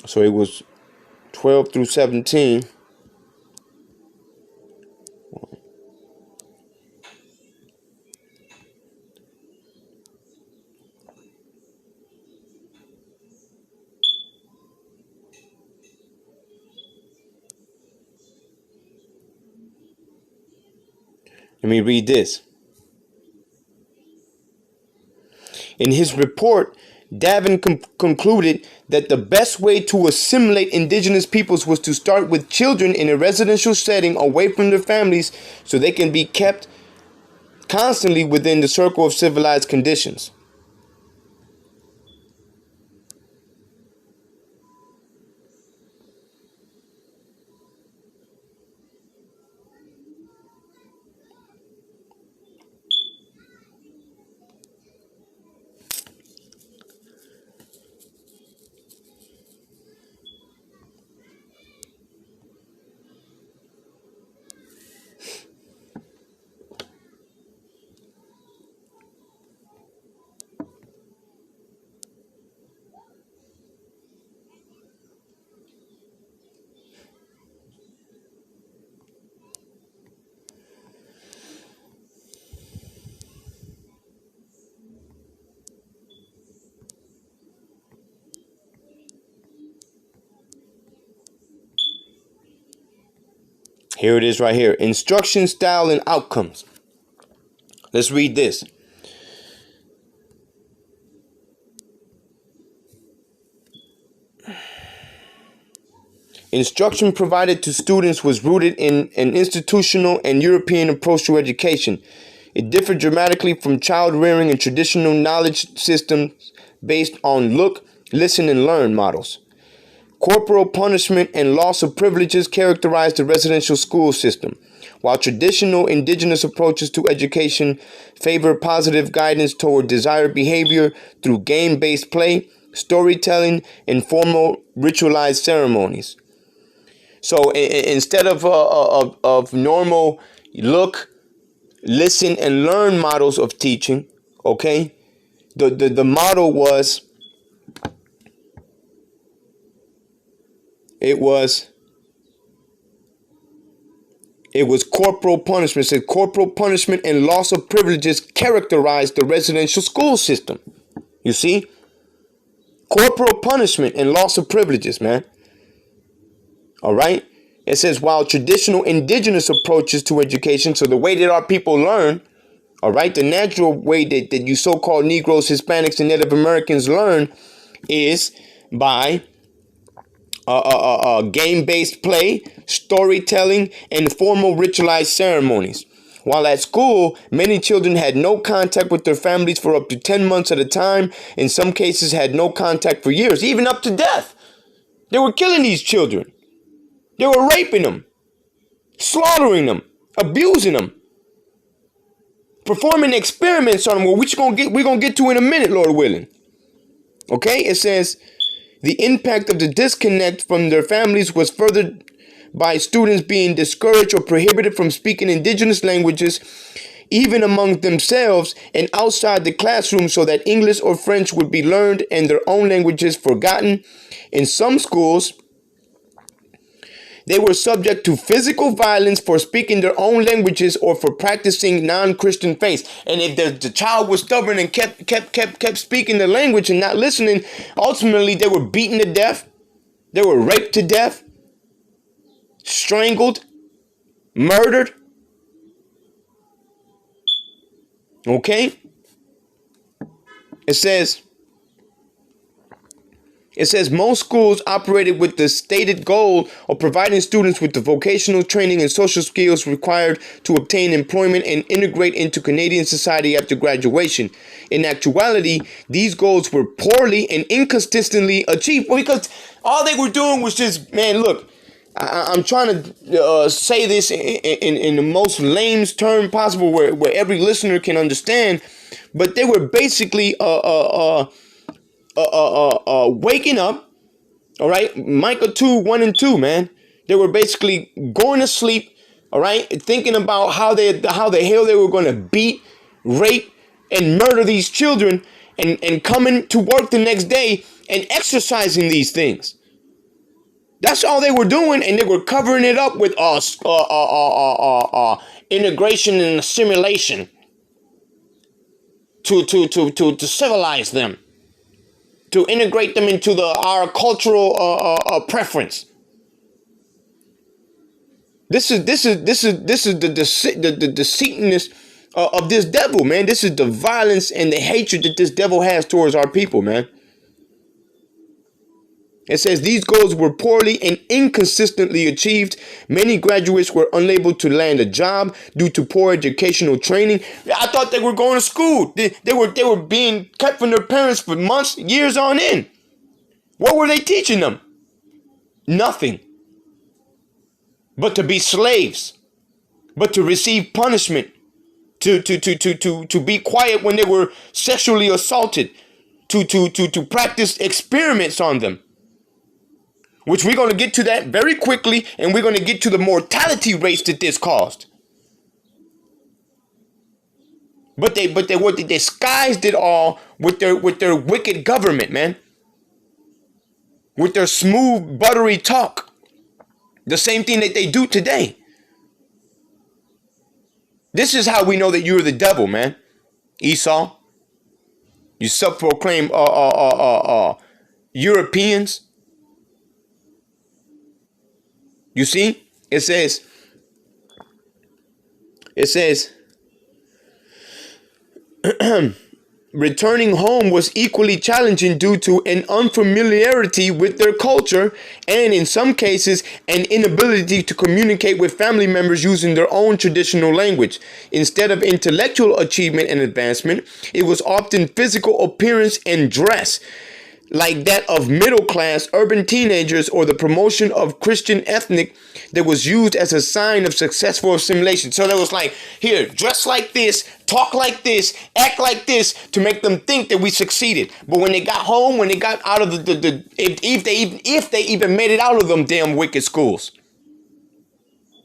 So it was 12 through 17. Let me read this. In his report, Davin concluded that the best way to assimilate indigenous peoples was to start with children in a residential setting away from their families so they can be kept constantly within the circle of civilized conditions. Here it is right here. Instruction, style, and outcomes. Let's read this. Instruction provided to students was rooted in an institutional and European approach to education. It differed dramatically from child rearing and traditional knowledge systems based on look, listen, and learn models. Corporal punishment and loss of privileges characterized the residential school system, while traditional indigenous approaches to education favor positive guidance toward desired behavior through game-based play, storytelling, and formal ritualized ceremonies. So instead of normal look, listen, and learn models of teaching, okay, the model was it was corporal punishment. It said corporal punishment and loss of privileges characterized the residential school system. You see? Corporal punishment and loss of privileges, man. All right? It says, while traditional indigenous approaches to education, so the way that our people learn, all right, the natural way that you so-called Negroes, Hispanics, and Native Americans learn is by game-based play, storytelling, and formal ritualized ceremonies. While at school, many children had no contact with their families for up to 10 months at a time. In some cases, had no contact for years, even up to death. They were killing these children. They were raping them, slaughtering them, abusing them, performing experiments on them, which we're gonna get to in a minute, Lord willing. Okay, it says the impact of the disconnect from their families was furthered by students being discouraged or prohibited from speaking indigenous languages, even among themselves and outside the classroom, so that English or French would be learned and their own languages forgotten. In some schools, they were subject to physical violence for speaking their own languages or for practicing non-Christian faiths. And if the child was stubborn and kept speaking the language and not listening, ultimately they were beaten to death. They were raped to death, strangled, murdered. Okay? It says most schools operated with the stated goal of providing students with the vocational training and social skills required to obtain employment and integrate into Canadian society after graduation. In actuality, these goals were poorly and inconsistently achieved because all they were doing was just, man, look, I'm trying to say this in the most lamest term possible where every listener can understand, but they were basically waking up, all right, Micah 2, 1 and 2, man. They were basically going to sleep, all right, thinking about how the hell they were going to beat, rape, and murder these children, and coming to work the next day and exercising these things. That's all they were doing, and they were covering it up with integration and assimilation to civilize them, to integrate them into our cultural preference. This is the deceitfulness of this devil, man. This is the violence and the hatred that this devil has towards our people, man. It says these goals were poorly and inconsistently achieved. Many graduates were unable to land a job due to poor educational training. I thought they were going to school. They were being kept from their parents for months, years on end. What were they teaching them? Nothing. But to be slaves. But to receive punishment. To be quiet when they were sexually assaulted. To practice experiments on them. Which we're going to get to that very quickly, and we're going to get to the mortality rates that this caused. But they disguised it all with their wicked government, man. With their smooth, buttery talk. The same thing that they do today. This is how we know that you're the devil, man. Esau. You self-proclaimed Europeans. You see, it says, returning home was equally challenging due to an unfamiliarity with their culture and, in some cases, an inability to communicate with family members using their own traditional language. Instead of intellectual achievement and advancement, it was often physical appearance and dress, like that of middle-class urban teenagers, or the promotion of Christian ethnic that was used as a sign of successful assimilation. So there was like, here, dress like this, talk like this, act like this, to make them think that we succeeded. But when they got home, when they got out of if they even made it out of them damn wicked schools,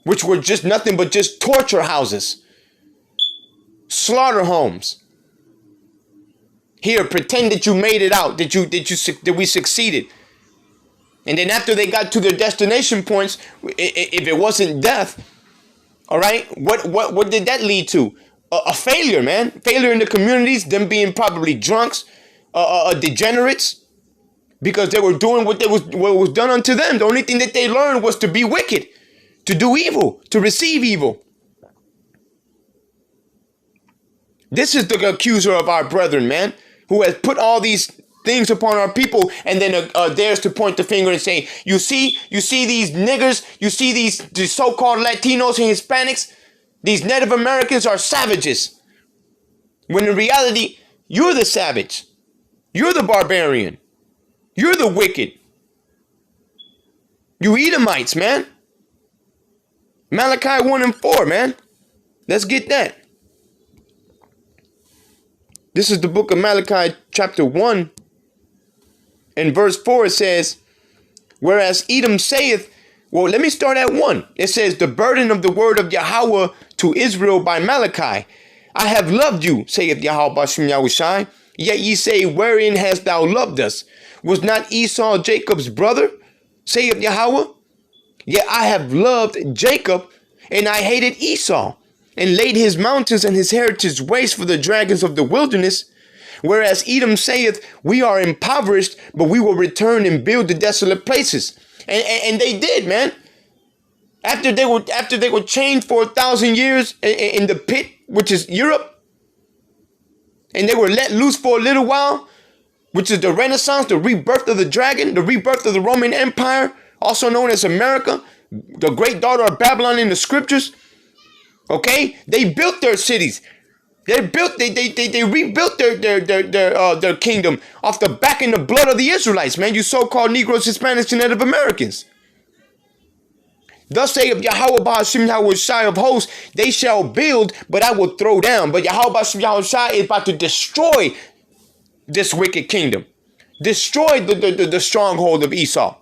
which were just nothing but just torture houses, slaughter homes. Here, pretend that you made it out, that we succeeded. And then after they got to their destination points, if it wasn't death, all right, what did that lead to? A failure, man. Failure in the communities, them being probably drunks, degenerates, because they were doing what was done unto them. The only thing that they learned was to be wicked. to do evil, to receive evil. This is the accuser of our brethren, man, who has put all these things upon our people and then dares to point the finger and say, you see these niggers, you see these so-called Latinos and Hispanics, these Native Americans are savages. When in reality, you're the savage. You're the barbarian. You're the wicked. You Edomites, man. Malachi 1 and 4, man. Let's get that. This is the book of Malachi chapter 1 and verse 4. It says, whereas Edom saith, well, let me start at 1. It says, the burden of the word of Yahweh to Israel by Malachi. I have loved you, saith Yahweh Bashim Yahushai. Yet ye say, wherein hast thou loved us? Was not Esau Jacob's brother, saith Yahweh? Yet I have loved Jacob, and I hated Esau, and laid his mountains and his heritage waste for the dragons of the wilderness. Whereas Edom saith, we are impoverished, but we will return and build the desolate places. And they did, man. After they were chained for 1,000 years in the pit, which is Europe, and they were let loose for a little while, which is the Renaissance, the rebirth of the dragon, the rebirth of the Roman Empire, also known as America, the great daughter of Babylon in the scriptures. Okay, they built their cities. They rebuilt their kingdom off the back and the blood of the Israelites, man. You so-called Negroes, Hispanics, and Native Americans. Thus saith Yahweh Ba'ashim Yahushai of hosts, they shall build, but I will throw down. But Yahweh Ba'ashim Yahushai is about to destroy this wicked kingdom. Destroy the stronghold of Esau.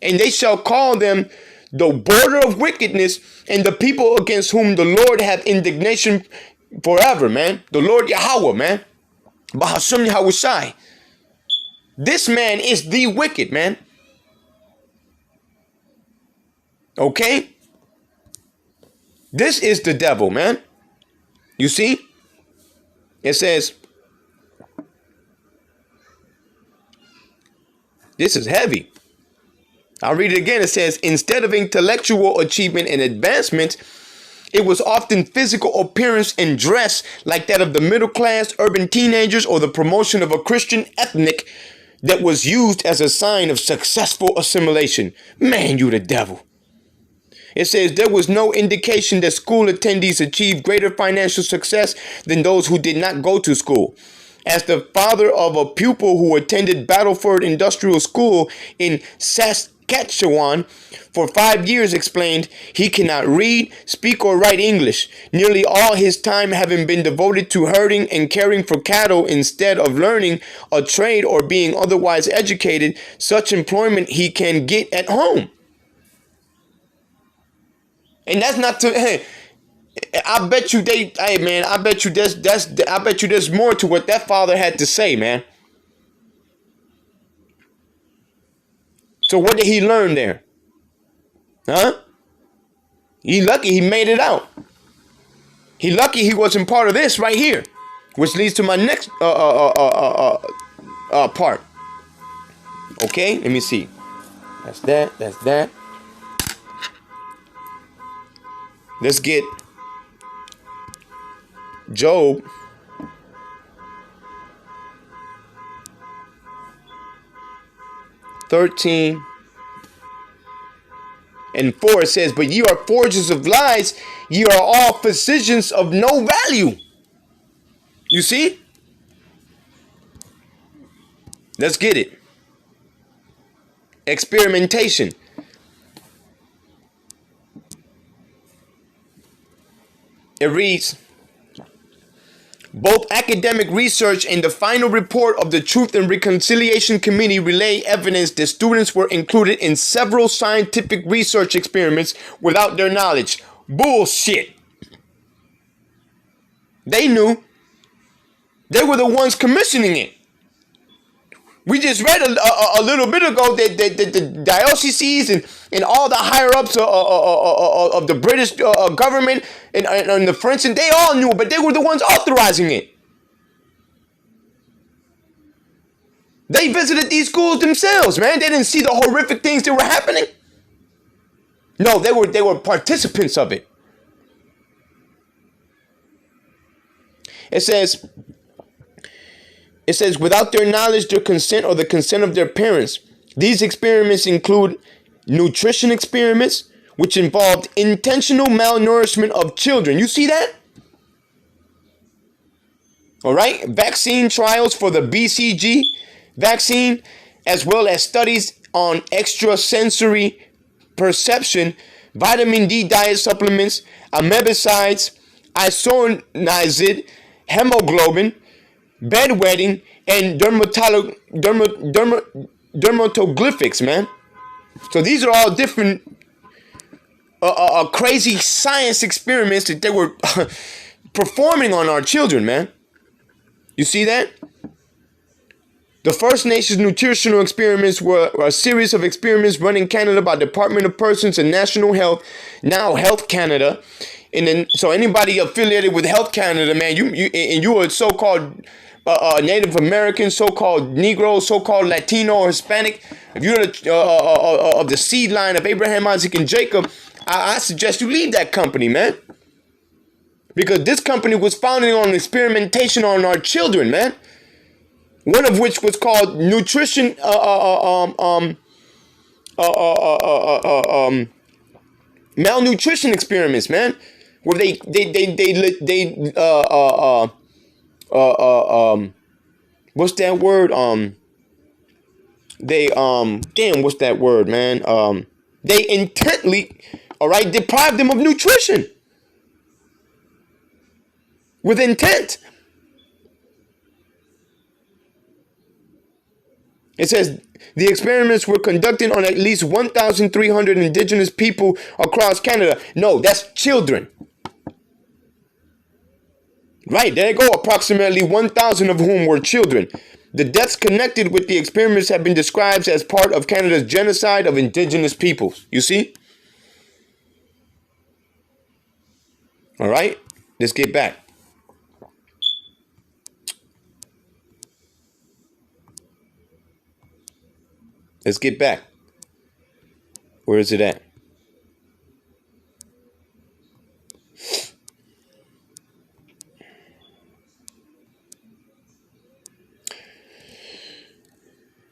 And they shall call them the border of wickedness and the people against whom the Lord hath indignation forever, man. The Lord Yahweh, man. Ba'ashim Yahushai. This man is the wicked, man. Okay? This is the devil, man. You see? It says, this is heavy. I'll read it again. It says, instead of intellectual achievement and advancement, it was often physical appearance and dress like that of the middle class urban teenagers or the promotion of a Christian ethnic that was used as a sign of successful assimilation. Man, you the devil. It says there was no indication that school attendees achieved greater financial success than those who did not go to school. As the father of a pupil who attended Battleford Industrial School in Saskatchewan for 5 years explained, he cannot read, speak, or write English, nearly all his time having been devoted to herding and caring for cattle instead of learning a trade or being otherwise educated, such employment he can get at home. And that's not to, hey, I bet you I bet you there's more to what that father had to say, man. So what did he learn there? Huh? He lucky he made it out. He lucky he wasn't part of this right here, which leads to my next part. Okay, let me see. That's that. Let's get Job 13 and 4. It says, but ye are forgers of lies, ye are all physicians of no value. You see? Let's get it. Experimentation. It reads, both academic research and the final report of the Truth and Reconciliation Committee relay evidence that students were included in several scientific research experiments without their knowledge. Bullshit. They knew. They were the ones commissioning it. We just read a little bit ago that the dioceses and all the higher ups of the British government and the French, and they all knew, but they were the ones authorizing it. They visited these schools themselves, man. They didn't see the horrific things that were happening. No, they were participants of it. It says, without their knowledge, their consent, or the consent of their parents. These experiments include nutrition experiments, which involved intentional malnourishment of children. You see that? All right. Vaccine trials for the BCG vaccine, as well as studies on extrasensory perception, vitamin D diet supplements, amebicides, isoniazid, hemoglobin, bedwetting, and dermatoglyphics, man. So these are all different crazy science experiments that they were performing on our children, man. You see that? The First Nations nutritional experiments were a series of experiments run in Canada by Department of Persons and National Health, now Health Canada. And then, so anybody affiliated with Health Canada, man, you are so-called Native American, so-called Negro, so-called Latino or Hispanic. If you're of the seed line of Abraham, Isaac, and Jacob, I suggest you leave that company, man. Because this company was founded on experimentation on our children, man. One of which was called nutrition malnutrition experiments, man, where they what's that word? What's that word, man? They intently, all right, deprive them of nutrition with intent. It says the experiments were conducted on at least 1,300 indigenous people across Canada. No, that's children. Right, there you go. Approximately 1,000 of whom were children. The deaths connected with the experiments have been described as part of Canada's genocide of indigenous peoples. You see? All right, let's get back. Let's get back. Where is it at?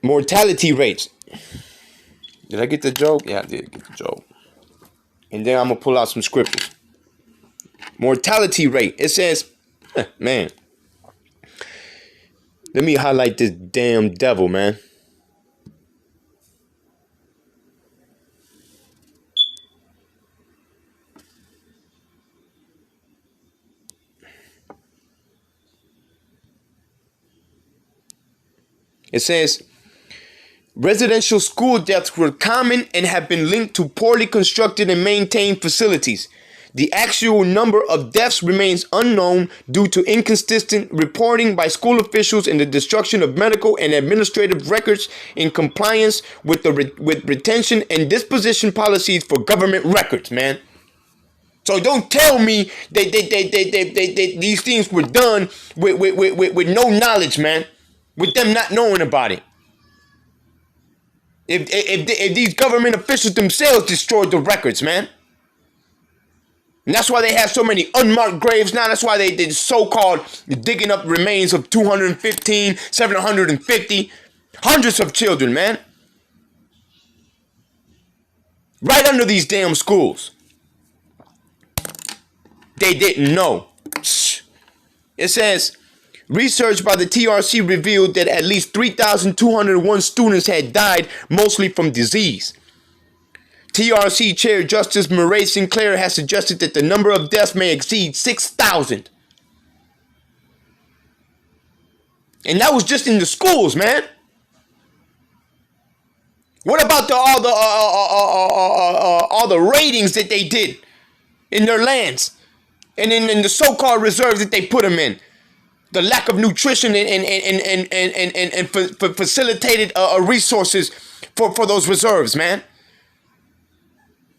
Mortality rates. Did I get the joke? Yeah, I did get the joke. And then I'm going to pull out some scriptures. Mortality rate. It says, man. Let me highlight this damn devil, man. It says, residential school deaths were common and have been linked to poorly constructed and maintained facilities. The actual number of deaths remains unknown due to inconsistent reporting by school officials and the destruction of medical and administrative records in compliance with retention and disposition policies for government records, man. So don't tell me that these things were done with no knowledge, man. With them not knowing about it. If these government officials themselves destroyed the records, man. And that's why they have so many unmarked graves now. That's why they so-called digging up remains of 215, 750. Hundreds of children, man. Right under these damn schools. They didn't know. It says, research by the TRC revealed that at least 3,201 students had died, mostly from disease. TRC Chair Justice Murray Sinclair has suggested that the number of deaths may exceed 6,000. And that was just in the schools, man. What about all the ratings that they did in their lands and in the so-called reserves that they put them in? The lack of nutrition and facilitated resources for those reserves, man.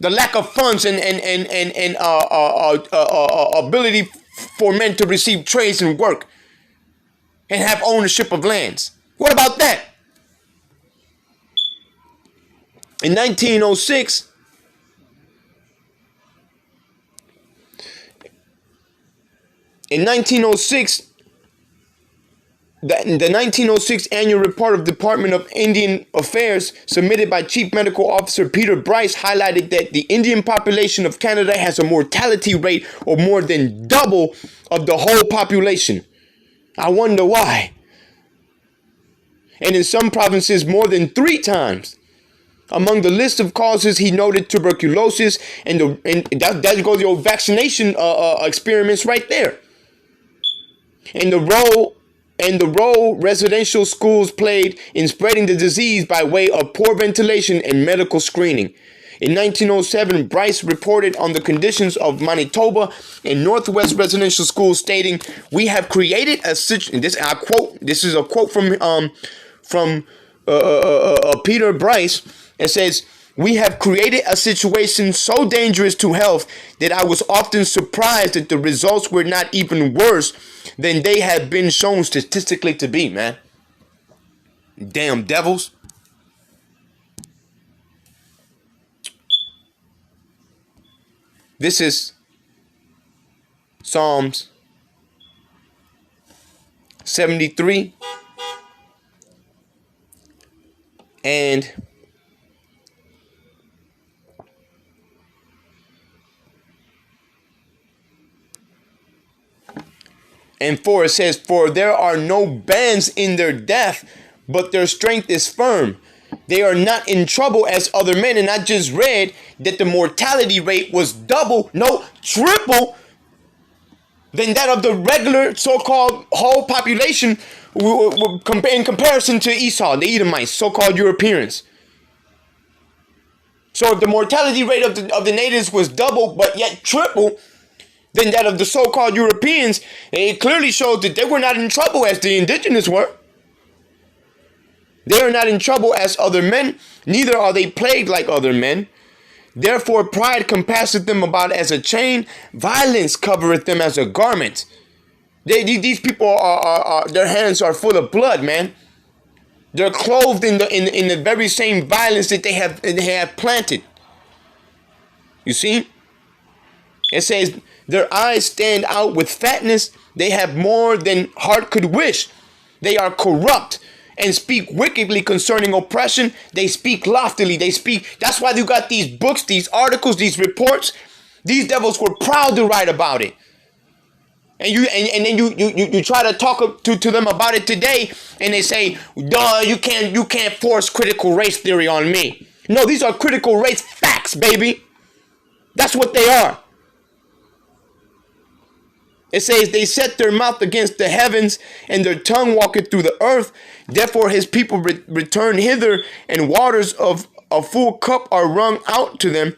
The lack of funds and ability for men to receive trades and work and have ownership of lands. What about that? In 1906, In 1906, the 1906 annual report of Department of Indian Affairs submitted by Chief Medical Officer Peter Bryce highlighted that the Indian population of Canada has a mortality rate of more than double of the whole population. I wonder why. And in some provinces more than 3 times. Among the list of causes, he noted tuberculosis, and that goes your vaccination experiments right there. And the role residential schools played in spreading the disease by way of poor ventilation and medical screening. In 1907, Bryce reported on the conditions of Manitoba and Northwest residential schools, stating, "We have created a situation." I quote. This is a quote from Peter Bryce. It says, "We have created a situation so dangerous to health that I was often surprised that the results were not even worse than they have been shown statistically to be," man. Damn devils. This is Psalms 73 and And 4, it says, "For there are no bands in their death, but their strength is firm. They are not in trouble as other men." And I just read that the mortality rate was double, no, triple than that of the regular so-called whole population in comparison to Esau, the Edomites, so-called Europeans. So if the mortality rate of the natives was double, but yet triple than that of the so-called Europeans, it clearly shows that they were not in trouble as the indigenous were. They are not in trouble as other men, neither are they plagued like other men. Therefore pride compasseth them about as a chain, violence covereth them as a garment. These people are their hands are full of blood, man. They're clothed in the very same violence that they have planted. You see? It says, "Their eyes stand out with fatness. They have more than heart could wish. They are corrupt and speak wickedly concerning oppression. They speak loftily." That's why you got these books, these articles, these reports. These devils were proud to write about it. And then you try to talk to them about it today, and they say, "Duh, you can't force critical race theory on me." No, these are critical race facts, baby. That's what they are. It says, "They set their mouth against the heavens, and their tongue walketh through the earth. Therefore his people return hither, and waters of a full cup are wrung out to them.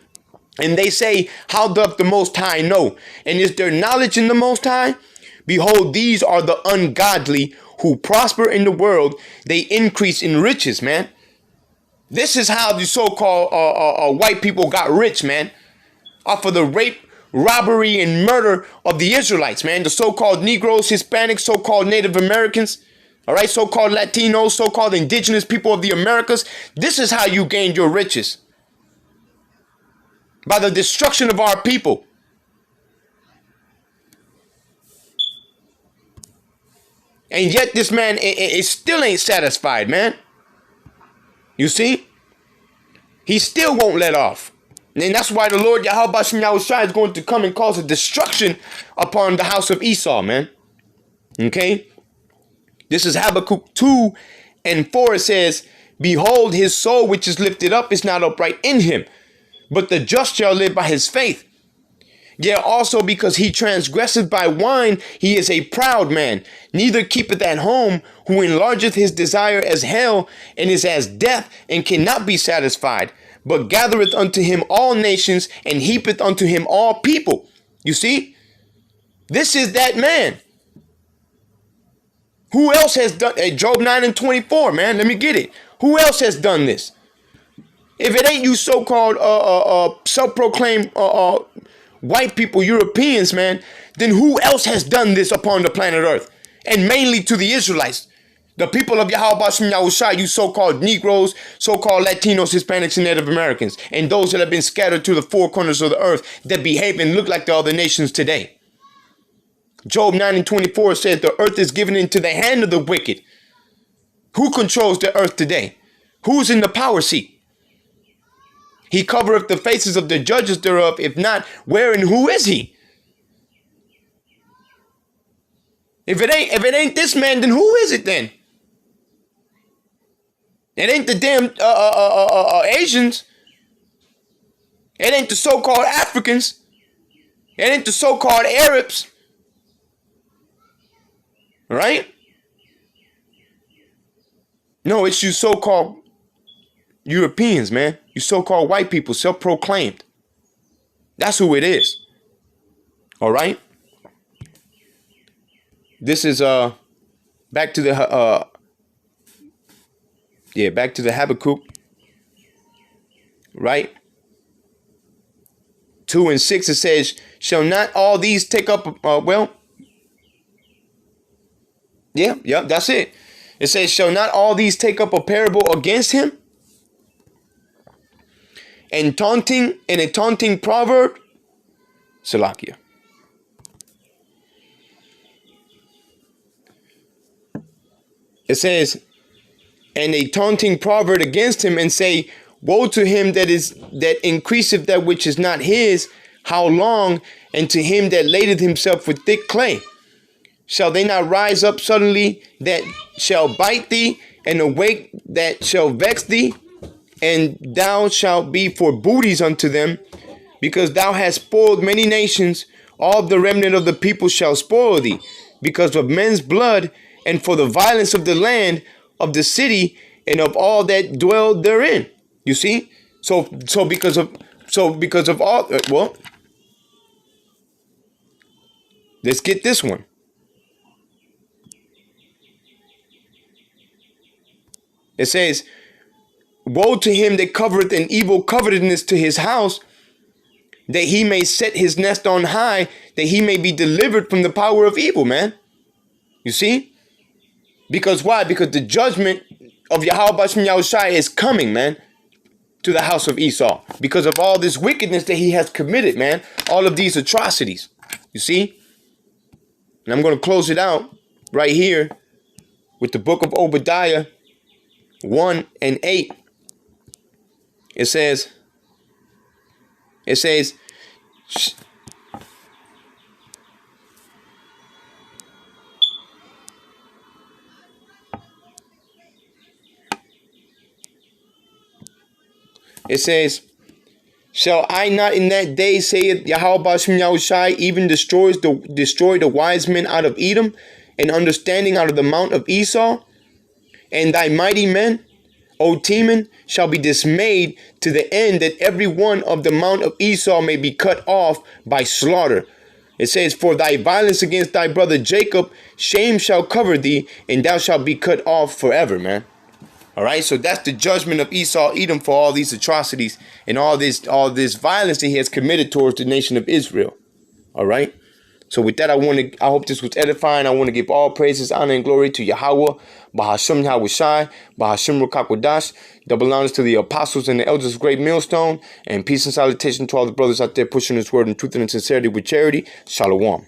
And they say, How doth the Most High know? And is there knowledge in the Most High? Behold, these are the ungodly who prosper in the world. They increase in riches," man. This is how the so-called white people got rich, man. Off of the rape, robbery, and murder of the Israelites, man. The so-called Negroes, Hispanics, so-called Native Americans, all right, so-called Latinos, so-called indigenous people of the Americas. This is how you gained your riches. By the destruction of our people. And yet this man it still ain't satisfied, man. You see? He still won't let off. And that's why the Lord Yahweh Shem Yahushua is going to come and cause a destruction upon the house of Esau, man. Okay? This is Habakkuk 2 and 4. It says, "Behold, his soul which is lifted up is not upright in him, but the just shall live by his faith. Yea, also because he transgresseth by wine, he is a proud man, neither keepeth at home, who enlargeth his desire as hell, and is as death, and cannot be satisfied, but gathereth unto him all nations, and heapeth unto him all people." You see? This is that man. Who else has done Job 9 and 24, man? Let me get it. Who else has done this? If it ain't you so-called self-proclaimed white people, Europeans, man, then who else has done this upon the planet Earth? And mainly to the Israelites. The people of Yahweh Shem Yahushua, you so-called Negroes, so-called Latinos, Hispanics, and Native Americans, and those that have been scattered to the four corners of the earth that behave and look like the other nations today. Job 9:24 says the earth is given into the hand of the wicked. Who controls the earth today? Who's in the power seat? He covereth the faces of the judges thereof. If not, where and who is he? If it ain't this man, then who is it then? It ain't the damn Asians. It ain't the so-called Africans. It ain't the so-called Arabs. Right? No, it's you so-called Europeans, man. You so-called white people, self-proclaimed. That's who it is. All right? This is back to the back to the Habakkuk. Right? 2 and 6 it says, shall not all these take up that's it. It says, shall not all these take up a parable against him? And a taunting proverb? Salakia. It says, and a taunting proverb against him, and say, woe to him that increaseth that which is not his, how long? And to him that ladeth himself with thick clay. Shall they not rise up suddenly that shall bite thee, and awake that shall vex thee? And thou shalt be for booties unto them, because thou hast spoiled many nations. All the remnant of the people shall spoil thee, because of men's blood, and for the violence of the land, of the city, and of all that dwell therein. You see? So because of all, let's get this one. It says, woe to him that covereth an evil covetousness to his house, that he may set his nest on high, that he may be delivered from the power of evil, man. You see? Because why? Because the judgment of Yahweh Bashem Yahushai is coming, man, to the house of Esau. Because of all this wickedness that he has committed, man. All of these atrocities. You see? And I'm going to close it out right here with the book of Obadiah 1 and 8. It says, shall I not in that day, saith Yahweh Bashem Yahushai, even destroy the wise men out of Edom, and understanding out of the mount of Esau? And thy mighty men, O Teman, shall be dismayed, to the end that every one of the mount of Esau may be cut off by slaughter. It says, for thy violence against thy brother Jacob, shame shall cover thee, and thou shalt be cut off forever, man. All right, so that's the judgment of Esau, Edom, for all these atrocities and all this violence that he has committed towards the nation of Israel. All right. So with that, I hope this was edifying. I want to give all praises, honor, and glory to Yahweh, Bahasham Yahushai, Bahasham Rukakwadash, double honors to the apostles and the elders of Great Millstone, and peace and salutation to all the brothers out there pushing this word in truth and in sincerity with charity. Shalom.